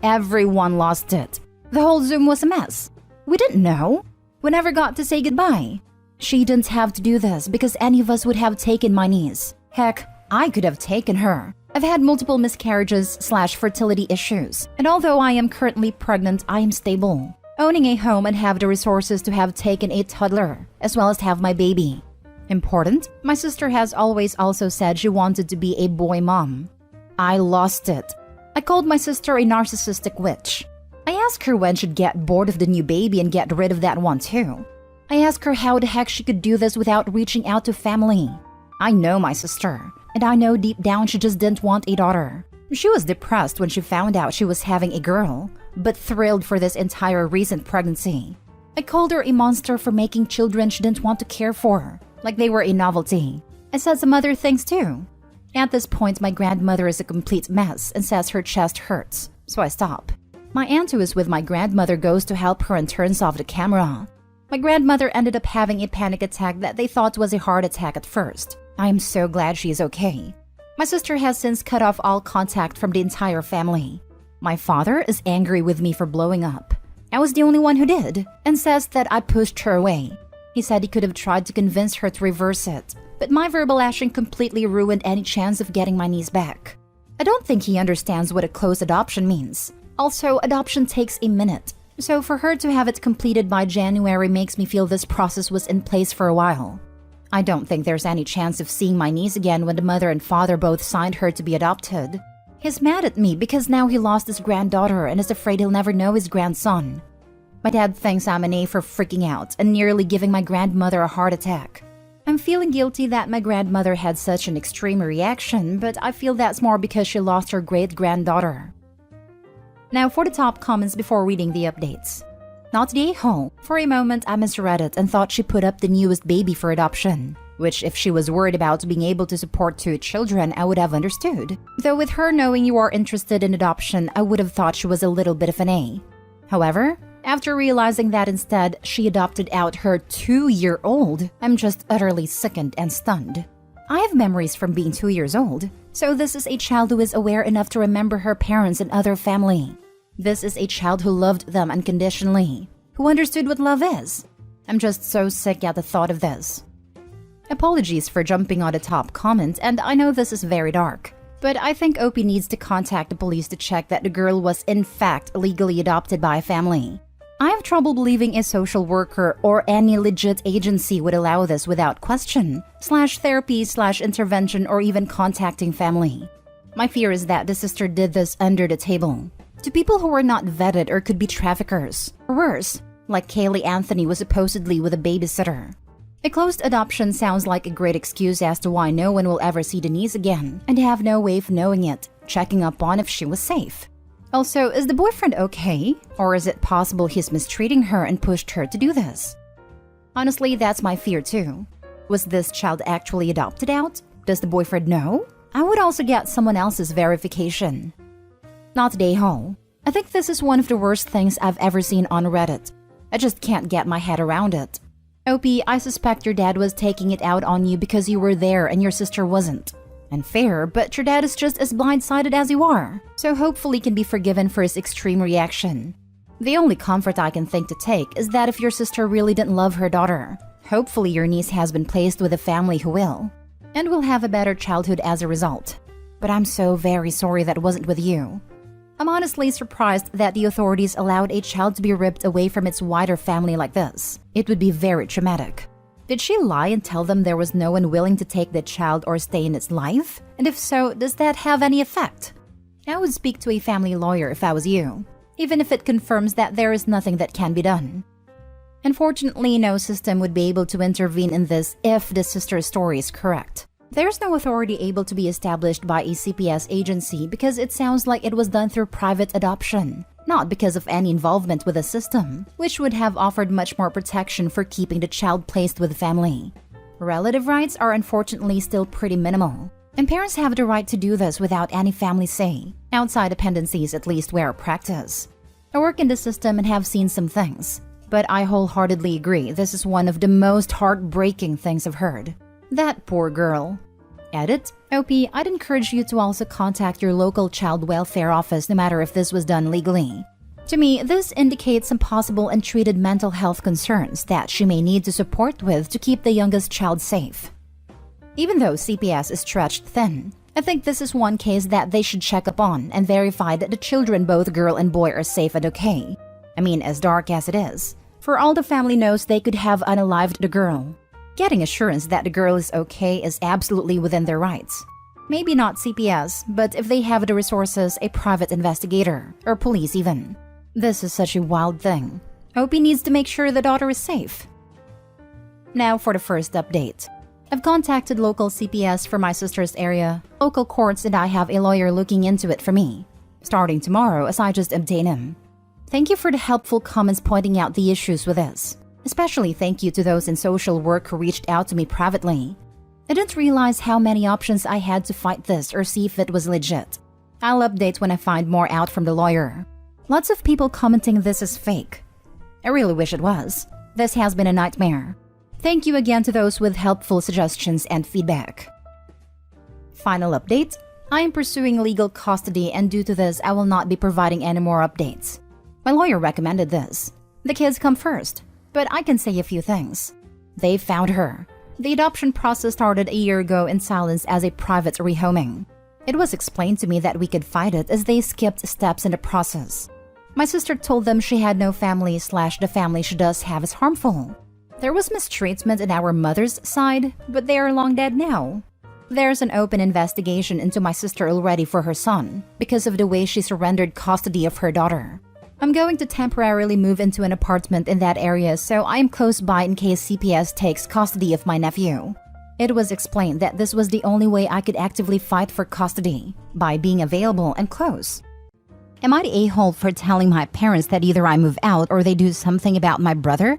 Everyone lost it. The whole Zoom was a mess. We didn't know. We never got to say goodbye. She didn't have to do this because any of us would have taken my niece. Heck, I could have taken her. I've had multiple miscarriages/fertility issues, and although I am currently pregnant, I am stable, owning a home and have the resources to have taken a toddler, as well as have my baby. Important, my sister has always also said she wanted to be a boy mom. I lost it. I called my sister a narcissistic witch. I asked her when she'd get bored of the new baby and get rid of that one too. I asked her how the heck she could do this without reaching out to family. I know my sister, and I know deep down she just didn't want a daughter. She was depressed when she found out she was having a girl, but thrilled for this entire recent pregnancy. I called her a monster for making children she didn't want to care for, like they were a novelty. I said some other things too. At this point, my grandmother is a complete mess and says her chest hurts, so I stop. My aunt who is with my grandmother goes to help her and turns off the camera. My grandmother ended up having a panic attack that they thought was a heart attack at first. I am so glad she is okay. My sister has since cut off all contact from the entire family. My father is angry with me for blowing up. I was the only one who did, and says that I pushed her away. He said he could have tried to convince her to reverse it, but my verbal lashing completely ruined any chance of getting my niece back. I don't think he understands what a closed adoption means. Also, adoption takes a minute. So for her to have it completed by January makes me feel this process was in place for a while. I don't think there's any chance of seeing my niece again when the mother and father both signed her to be adopted. He's mad at me because now he lost his granddaughter and is afraid he'll never know his grandson. My dad thinks I'm an A for freaking out and nearly giving my grandmother a heart attack. I'm feeling guilty that my grandmother had such an extreme reaction, but I feel that's more because she lost her great-granddaughter. Now for the top comments before reading the updates. Not the a-hole. For a moment, I misread it and thought she put up the newest baby for adoption, which if she was worried about being able to support 2 children, I would have understood. Though with her knowing you are interested in adoption, I would have thought she was a little bit of an A. However, after realizing that instead, she adopted out her 2-year-old, I'm just utterly sickened and stunned. I have memories from being 2 years old, so this is a child who is aware enough to remember her parents and other family. This is a child who loved them unconditionally, who understood what love is. I'm just so sick at the thought of this. Apologies for jumping on the top comment, and I know this is very dark, but I think OP needs to contact the police to check that the girl was in fact legally adopted by a family. I have trouble believing a social worker or any legit agency would allow this without question, /therapy/intervention or even contacting family. My fear is that the sister did this under the table, to people who were not vetted or could be traffickers, or worse, like Kaylee Anthony was supposedly with a babysitter. A closed adoption sounds like a great excuse as to why no one will ever see Denise again and have no way of knowing it, checking up on if she was safe. Also, is the boyfriend okay? Or is it possible he's mistreating her and pushed her to do this? Honestly, that's my fear too. Was this child actually adopted out? Does the boyfriend know? I would also get someone else's verification. Not a-hole. I think this is one of the worst things I've ever seen on Reddit. I just can't get my head around it. OP, I suspect your dad was taking it out on you because you were there and your sister wasn't. Unfair, but your dad is just as blindsided as you are, so hopefully can be forgiven for his extreme reaction. The only comfort I can think to take is that if your sister really didn't love her daughter, hopefully your niece has been placed with a family who will, and will have a better childhood as a result. but I'm so very sorry that wasn't with you. I'm honestly surprised that the authorities allowed a child to be ripped away from its wider family like this. It would be very traumatic. Did she lie and tell them there was no one willing to take the child or stay in its life? And if so, does that have any effect? I would speak to a family lawyer if I was you, even if it confirms that there is nothing that can be done. Unfortunately, no system would be able to intervene in this if the sister's story is correct. There's no authority able to be established by a CPS agency because it sounds like it was done through private adoption, not because of any involvement with the system, which would have offered much more protection for keeping the child placed with the family. Relative rights are unfortunately still pretty minimal, and parents have the right to do this without any family say, outside dependencies at least where practice. I work in the system and have seen some things, but I wholeheartedly agree this is one of the most heartbreaking things I've heard. That poor girl. Edit. OP, I'd encourage you to also contact your local child welfare office no matter if this was done legally. To me, this indicates some possible untreated mental health concerns that she may need to support with to keep the youngest child safe. Even though CPS is stretched thin, I think this is one case that they should check up on and verify that the children, both girl and boy, are safe and okay. I mean, as dark as it is, for all the family knows they could have unalived the girl. Getting assurance that the girl is okay is absolutely within their rights. Maybe not CPS, but if they have the resources, a private investigator, or police even. This is such a wild thing. OP needs to make sure the daughter is safe. Now for the first update. I've contacted local CPS for my sister's area, local courts, and I have a lawyer looking into it for me, starting tomorrow as I just obtain him. Thank you for the helpful comments pointing out the issues with this. Especially thank you to those in social work who reached out to me privately. I didn't realize how many options I had to fight this or see if it was legit. I'll update when I find more out from the lawyer. Lots of people commenting this is fake. I really wish it was. This has been a nightmare. Thank you again to those with helpful suggestions and feedback. Final update. I am pursuing legal custody and due to this I will not be providing any more updates. My lawyer recommended this. The kids come first. But I can say a few things. They found her. The adoption process started a year ago in silence as a private rehoming. It was explained to me that we could fight it as they skipped steps in the process. My sister told them she had no family / the family she does have is harmful. There was mistreatment in our mother's side, but they are long dead now. There's an open investigation into my sister already for her son because of the way she surrendered custody of her daughter. I'm going to temporarily move into an apartment in that area so I am close by in case CPS takes custody of my nephew. It was explained that this was the only way I could actively fight for custody, by being available and close. Am I the a-hole for telling my parents that either I move out or they do something about my brother?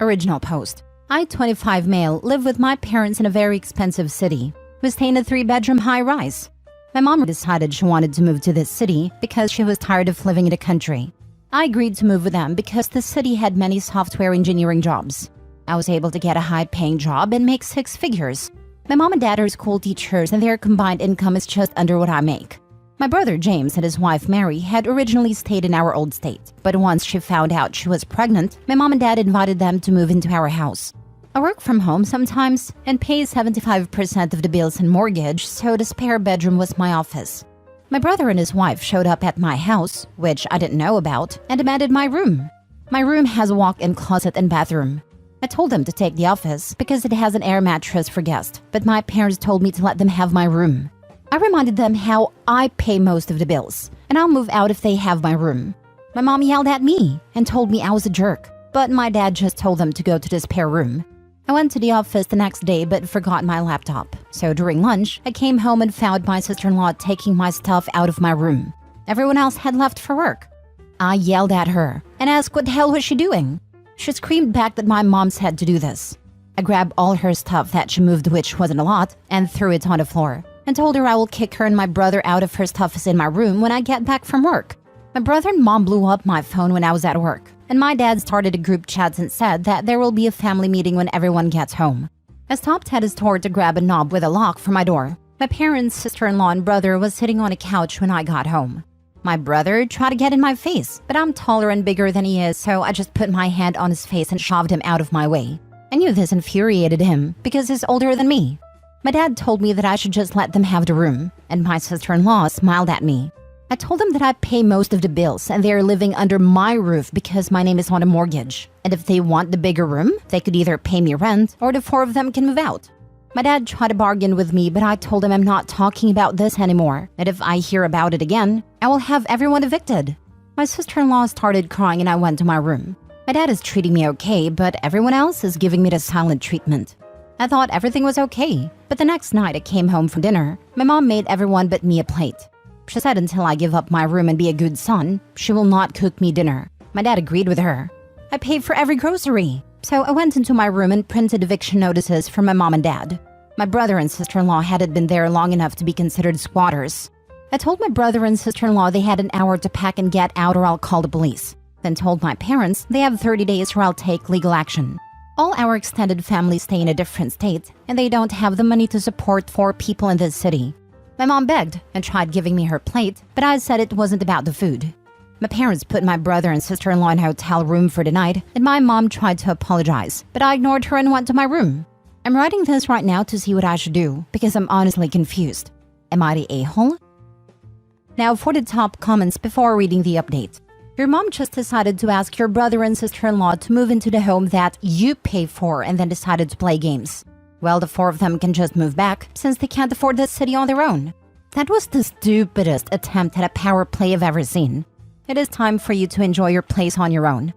Original post. I, 25 male, live with my parents in a very expensive city. We stay in a 3-bedroom high-rise. My mom decided she wanted to move to this city because she was tired of living in the country. I agreed to move with them because the city had many software engineering jobs. I was able to get a high-paying job and make 6 figures. My mom and dad are school teachers and their combined income is just under what I make. My brother James and his wife Mary had originally stayed in our old state, but once she found out she was pregnant, my mom and dad invited them to move into our house. I work from home sometimes and pay 75% of the bills and mortgage, so the spare bedroom was my office. My brother and his wife showed up at my house, which I didn't know about, and demanded my room. My room has a walk-in closet and bathroom. I told them to take the office because it has an air mattress for guests, but my parents told me to let them have my room. I reminded them how I pay most of the bills, and I'll move out if they have my room. My mom yelled at me and told me I was a jerk, but my dad just told them to go to the spare room. I went to the office the next day but forgot my laptop, so during lunch, I came home and found my sister-in-law taking my stuff out of my room. Everyone else had left for work. I yelled at her and asked what the hell was she doing. She screamed back that my mom said to do this. I grabbed all her stuff that she moved, which wasn't a lot, and threw it on the floor, and told her I will kick her and my brother out if her stuff is in my room when I get back from work. My brother and mom blew up my phone when I was at work, and my dad started a group chat and said that there will be a family meeting when everyone gets home. I stopped at his door to grab a knob with a lock for my door. My parents, sister-in-law, and brother was sitting on a couch when I got home. My brother tried to get in my face, but I'm taller and bigger than he is, so I just put my hand on his face and shoved him out of my way. I knew this infuriated him because he's older than me. My dad told me that I should just let them have the room, and my sister-in-law smiled at me. I told them that I pay most of the bills and they are living under my roof because my name is on a mortgage. And if they want the bigger room, they could either pay me rent or the four of them can move out. My dad tried to bargain with me, but I told him I'm not talking about this anymore. And if I hear about it again, I will have everyone evicted. My sister-in-law started crying and I went to my room. My dad is treating me okay, but everyone else is giving me the silent treatment. I thought everything was okay, but the next night I came home from dinner. My mom made everyone but me a plate. She said until I give up my room and be a good son, she will not cook me dinner. My dad agreed with her. I paid for every grocery. So I went into my room and printed eviction notices for my mom and dad. My brother and sister-in-law hadn't been there long enough to be considered squatters. I told my brother and sister-in-law they had an hour to pack and get out or I'll call the police. Then told my parents they have 30 days or I'll take legal action. All our extended family stay in a different state and they don't have the money to support 4 people in this city. My mom begged and tried giving me her plate, but I said it wasn't about the food. My parents put my brother and sister-in-law in a hotel room for the night, and my mom tried to apologize, but I ignored her and went to my room. I'm writing this right now to see what I should do, because I'm honestly confused. Am I the a-hole? Now for the top comments before reading the update. Your mom just decided to ask your brother and sister-in-law to move into the home that you pay for and then decided to play games. Well, the 4 of them can just move back since they can't afford this city on their own. That was the stupidest attempt at a power play I've ever seen. It is time for you to enjoy your place on your own.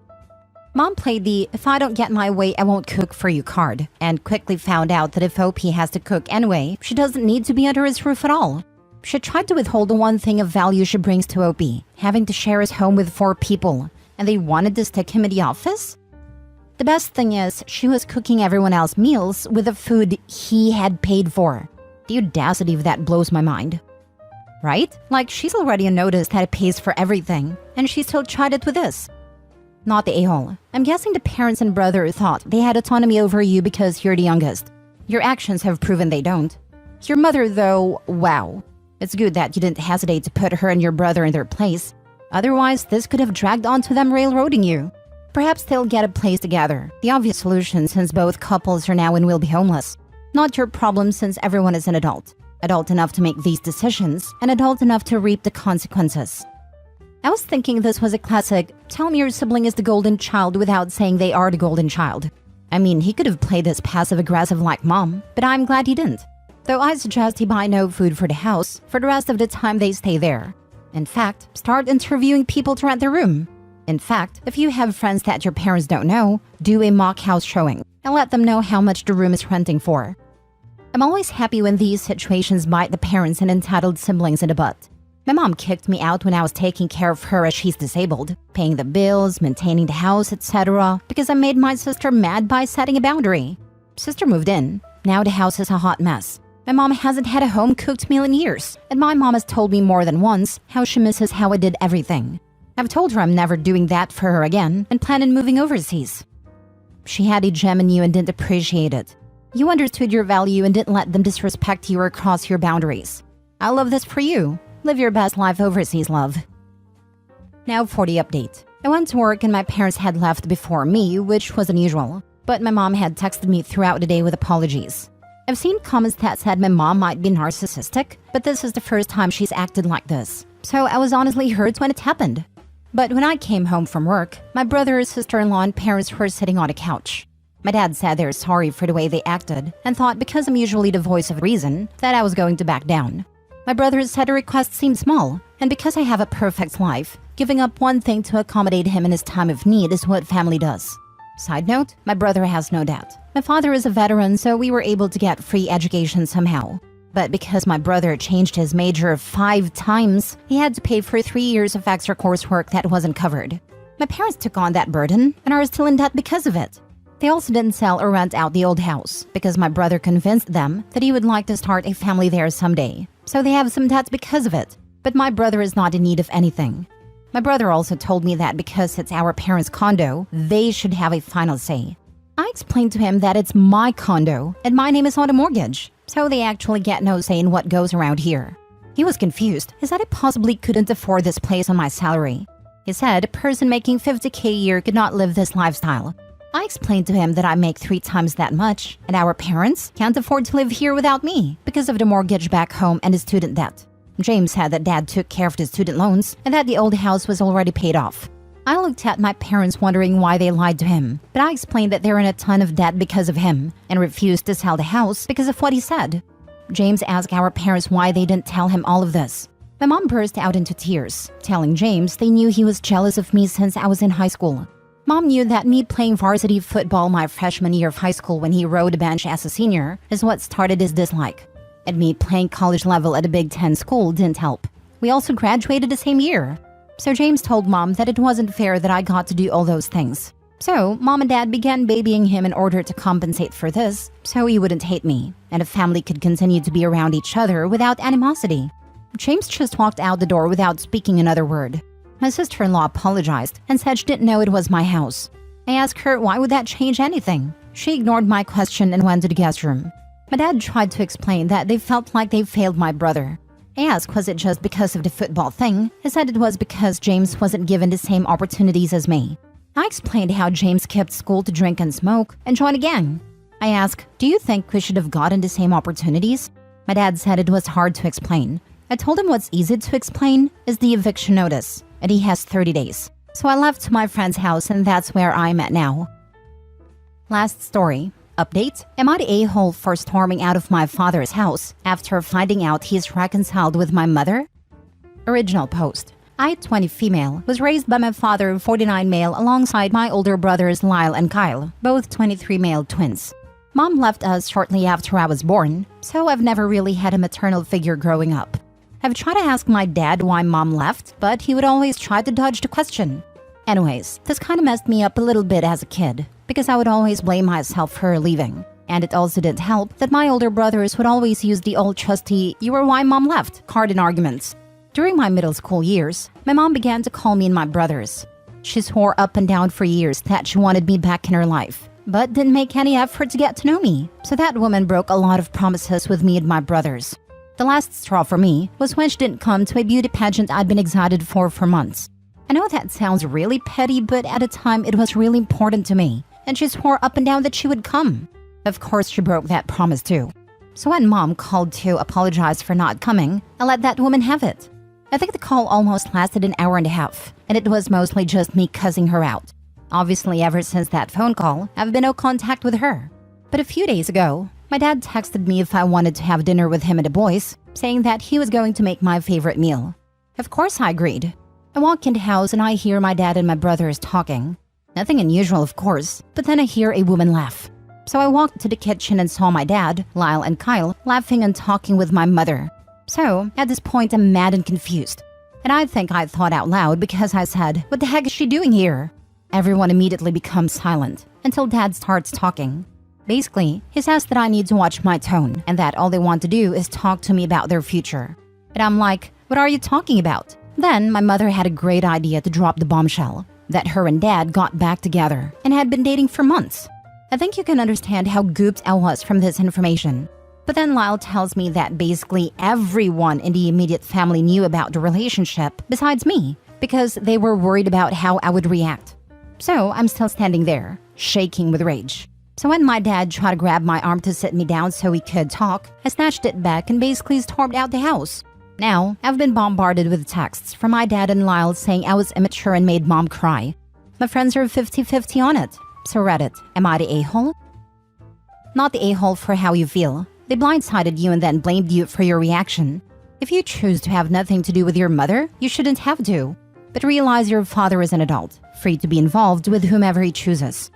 Mom played the "if I don't get my way, I won't cook for you" card and quickly found out that if OP has to cook anyway, she doesn't need to be under his roof at all. She tried to withhold the one thing of value she brings to OP, having to share his home with 4 people, and they wanted to stick him in the office? The best thing is, she was cooking everyone else's meals with the food he had paid for. The audacity of that blows my mind. Right? Like, she's already noticed that it pays for everything, and she still tried it with this. Not the a-hole. I'm guessing the parents and brother thought they had autonomy over you because you're the youngest. Your actions have proven they don't. Your mother, though, wow. It's good that you didn't hesitate to put her and your brother in their place. Otherwise, this could have dragged on to them railroading you. Perhaps they'll get a place together. The obvious solution since both couples are now and will be homeless. Not your problem since everyone is an adult. Adult enough to make these decisions and adult enough to reap the consequences. I was thinking this was a classic, tell me your sibling is the golden child without saying they are the golden child. I mean, he could have played this passive-aggressive like mom, but I'm glad he didn't. Though I suggest he buy no food for the house for the rest of the time they stay there. In fact, start interviewing people to rent their room. In fact, if you have friends that your parents don't know, do a mock house showing and let them know how much the room is renting for. I'm always happy when these situations bite the parents and entitled siblings in the butt. My mom kicked me out when I was taking care of her as she's disabled, paying the bills, maintaining the house, etc. because I made my sister mad by setting a boundary. Sister moved in. Now the house is a hot mess. My mom hasn't had a home-cooked meal in years, and my mom has told me more than once how she misses how I did everything. I've told her I'm never doing that for her again and plan on moving overseas. She had a gem in you and didn't appreciate it. You understood your value and didn't let them disrespect you or cross your boundaries. I love this for you. Live your best life overseas, love. Now for the update. I went to work and my parents had left before me, which was unusual. But my mom had texted me throughout the day with apologies. I've seen comments that said my mom might be narcissistic, but this is the first time she's acted like this. So I was honestly hurt when it happened. But when I came home from work, my brother, sister-in-law, and parents were sitting on a couch. My dad said they're sorry for the way they acted and thought because I'm usually the voice of reason that I was going to back down. My brother said the request seemed small, and because I have a perfect life, giving up one thing to accommodate him in his time of need is what family does. Side note, my brother has no debt. My father is a veteran, so we were able to get free education somehow. But because my brother changed his major 5 times, he had to pay for 3 years of extra coursework that wasn't covered. My parents took on that burden and are still in debt because of it. They also didn't sell or rent out the old house because my brother convinced them that he would like to start a family there someday. So they have some debts because of it. But my brother is not in need of anything. My brother also told me that because it's our parents' condo, they should have a final say. I explained to him that it's my condo and my name is on the mortgage, so they actually get no say in what goes around here. He was confused. He said I possibly couldn't afford this place on my salary. He said a person making $50K a year could not live this lifestyle. I explained to him that I make 3 times that much, and our parents can't afford to live here without me because of the mortgage back home and the student debt. James said that Dad took care of the student loans and that the old house was already paid off. I looked at my parents wondering why they lied to him, but I explained that they're in a ton of debt because of him and refused to sell the house because of what he said. James asked our parents why they didn't tell him all of this. My mom burst out into tears, telling James they knew he was jealous of me since I was in high school. Mom knew that me playing varsity football my freshman year of high school when he rode a bench as a senior is what started his dislike. And me playing college level at a Big Ten school didn't help. We also graduated the same year. So James told Mom that it wasn't fair that I got to do all those things. So Mom and Dad began babying him in order to compensate for this, so he wouldn't hate me, and a family could continue to be around each other without animosity. James just walked out the door without speaking another word. My sister-in-law apologized and said she didn't know it was my house. I asked her why would that change anything. She ignored my question and went to the guest room. My dad tried to explain that they felt like they failed my brother. I asked was it just because of the football thing. He said it was because James wasn't given the same opportunities as me. I explained how James skipped school to drink and smoke and join a gang. I asked, do you think we should have gotten the same opportunities? My dad said it was hard to explain. I told him what's easy to explain is the eviction notice, and he has 30 days. So I left to my friend's house, and that's where I'm at now. Last story. Update. Am I the a-hole for storming out of my father's house after finding out he's reconciled with my mother? Original post. I, 20 female, was raised by my father, 49 male, alongside my older brothers Lyle and Kyle, both 23 male twins. Mom left us shortly after I was born, so I've never really had a maternal figure growing up. I've tried to ask my dad why Mom left, but he would always try to dodge the question. Anyways, this kind of messed me up a little bit as a kid, because I would always blame myself for her leaving. And it also didn't help that my older brothers would always use the old trusty "you were why Mom left" card in arguments. During my middle school years, my mom began to call me and my brothers. She swore up and down for years that she wanted me back in her life, but didn't make any effort to get to know me. So that woman broke a lot of promises with me and my brothers. The last straw for me was when she didn't come to a beauty pageant I'd been excited for months. I know that sounds really petty, but at the time it was really important to me, and she swore up and down that she would come. Of course, she broke that promise too. So when Mom called to apologize for not coming, I let that woman have it. I think the call almost lasted an hour and a half, and it was mostly just me cussing her out. Obviously, ever since that phone call, I've been no contact with her. But a few days ago, my dad texted me if I wanted to have dinner with him and the boys, saying that he was going to make my favorite meal. Of course I agreed. I walk in the house and I hear my dad and my brothers talking. Nothing unusual, of course, but then I hear a woman laugh. So I walked to the kitchen and saw my dad, Lyle and Kyle, laughing and talking with my mother. So, at this point I'm mad and confused. And I think I thought out loud because I said, "What the heck is she doing here?" Everyone immediately becomes silent until Dad starts talking. Basically, he says that I need to watch my tone and that all they want to do is talk to me about their future. And I'm like, what are you talking about? Then my mother had a great idea to drop the bombshell, that her and Dad got back together and had been dating for months. I think you can understand how gooped I was from this information. But then Lyle tells me that basically everyone in the immediate family knew about the relationship besides me because they were worried about how I would react. So I'm still standing there, shaking with rage. So when my dad tried to grab my arm to sit me down so we could talk, I snatched it back and basically stormed out the house. Now, I've been bombarded with texts from my dad and Lyle saying I was immature and made Mom cry. My friends are 50-50 on it. So Reddit, am I the a-hole? Not the a-hole for how you feel. They blindsided you and then blamed you for your reaction. If you choose to have nothing to do with your mother, you shouldn't have to. But realize your father is an adult, free to be involved with whomever he chooses.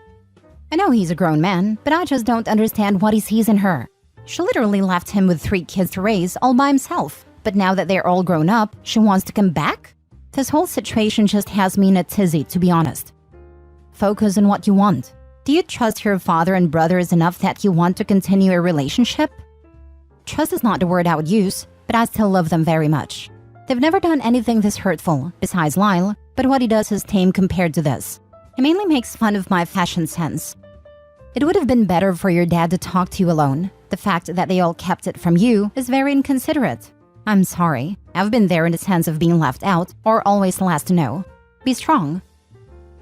I know he's a grown man, but I just don't understand what he sees in her. She literally left him with 3 kids to raise all by himself. But now that they're all grown up, she wants to come back? This whole situation just has me in a tizzy, to be honest. Focus on what you want. Do you trust your father and brothers enough that you want to continue a relationship? Trust is not the word I would use, but I still love them very much. They've never done anything this hurtful, besides Lyle, but what he does is tame compared to this. He mainly makes fun of my fashion sense. It would have been better for your dad to talk to you alone. The fact that they all kept it from you is very inconsiderate. I'm sorry. I've been there in the sense of being left out or always the last to know. Be strong.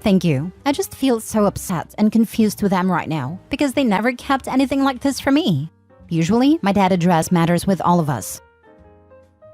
Thank you. I just feel so upset and confused with them right now because they never kept anything like this from me. Usually, my dad addressed matters with all of us.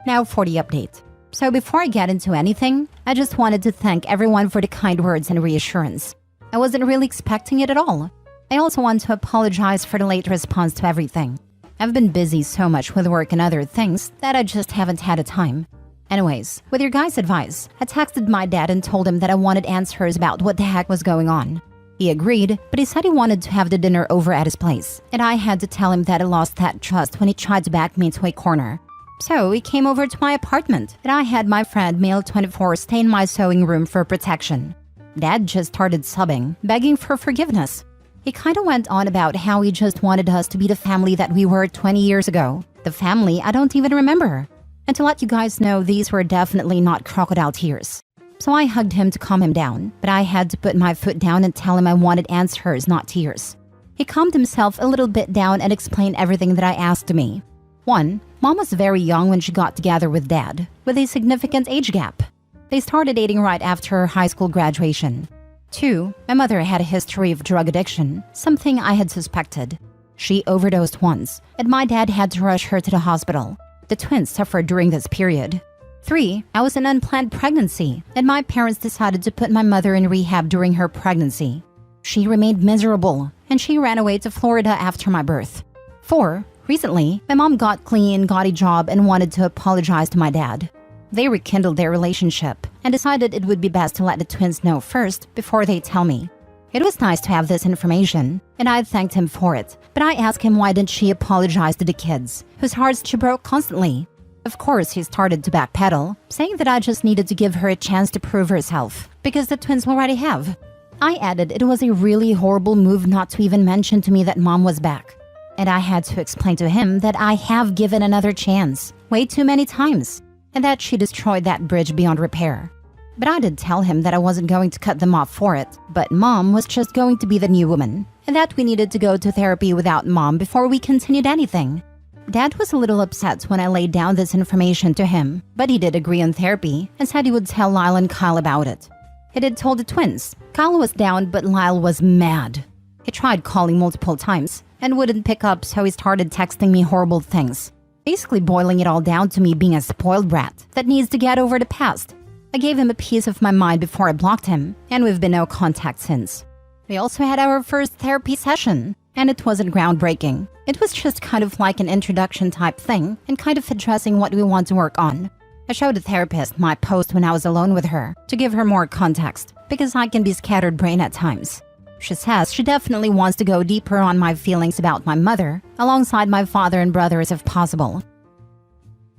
Now for the update. So before I get into anything, I just wanted to thank everyone for the kind words and reassurance. I wasn't really expecting it at all. I also want to apologize for the late response to everything. I've been busy so much with work and other things that I just haven't had the time. Anyways, with your guys' advice, I texted my dad and told him that I wanted answers about what the heck was going on. He agreed, but he said he wanted to have the dinner over at his place, and I had to tell him that I lost that trust when he tried to back me into a corner. So he came over to my apartment, and I had my friend Male24 stay in my sewing room for protection. Dad just started sobbing, begging for forgiveness. He kinda went on about how he just wanted us to be the family that we were 20 years ago, the family I don't even remember. And to let you guys know, these were definitely not crocodile tears. So I hugged him to calm him down, but I had to put my foot down and tell him I wanted answers, not tears. He calmed himself a little bit down and explained everything that I asked of me. 1. Mom was very young when she got together with Dad, with a significant age gap. They started dating right after her high school graduation. 2. My mother had a history of drug addiction, something I had suspected. She overdosed once, and my dad had to rush her to the hospital. The twins suffered during this period. 3. I was an unplanned pregnancy, and my parents decided to put my mother in rehab during her pregnancy. She remained miserable, and she ran away to Florida after my birth. 4. Recently, my mom got clean, got a job, and wanted to apologize to my dad. They rekindled their relationship and decided it would be best to let the twins know first before they tell me. It was nice to have this information, and I thanked him for it, but I asked him why didn't she apologize to the kids, whose hearts she broke constantly. Of course, he started to backpedal, saying that I just needed to give her a chance to prove herself, because the twins already have. I added it was a really horrible move not to even mention to me that Mom was back. And I had to explain to him that I have given another chance, way too many times, and that she destroyed that bridge beyond repair. But I did tell him that I wasn't going to cut them off for it, but Mom was just going to be the new woman, and that we needed to go to therapy without Mom before we continued anything. Dad was a little upset when I laid down this information to him, but he did agree on therapy and said he would tell Lyle and Kyle about it. He did told the twins. Kyle was down, but Lyle was mad. He tried calling multiple times and wouldn't pick up, so he started texting me horrible things, basically boiling it all down to me being a spoiled brat that needs to get over the past. I gave him a piece of my mind before I blocked him, and we've been no contact since. We also had our first therapy session, and it wasn't groundbreaking. It was just kind of like an introduction type thing and kind of addressing what we want to work on. I showed the therapist my post when I was alone with her to give her more context, because I can be scattered brain at times. She says she definitely wants to go deeper on my feelings about my mother, alongside my father and brothers if possible.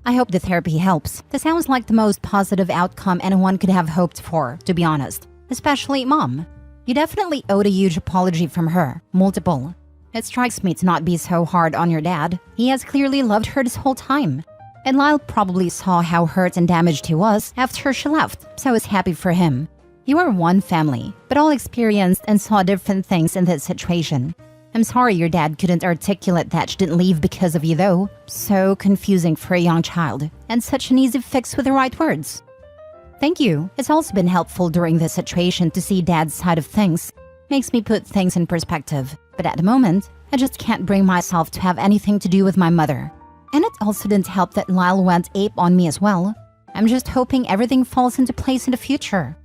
I hope the therapy helps. This sounds like the most positive outcome anyone could have hoped for, to be honest. Especially Mom. You definitely owed a huge apology from her. Multiple. It strikes me to not be so hard on your dad. He has clearly loved her this whole time. And Lyle probably saw how hurt and damaged he was after she left, so is happy for him. You are one family, but all experienced and saw different things in this situation. I'm sorry your dad couldn't articulate that she didn't leave because of you though. So confusing for a young child, and such an easy fix with the right words. Thank you. It's also been helpful during this situation to see Dad's side of things. Makes me put things in perspective. But at the moment, I just can't bring myself to have anything to do with my mother. And it also didn't help that Lyle went ape on me as well. I'm just hoping everything falls into place in the future.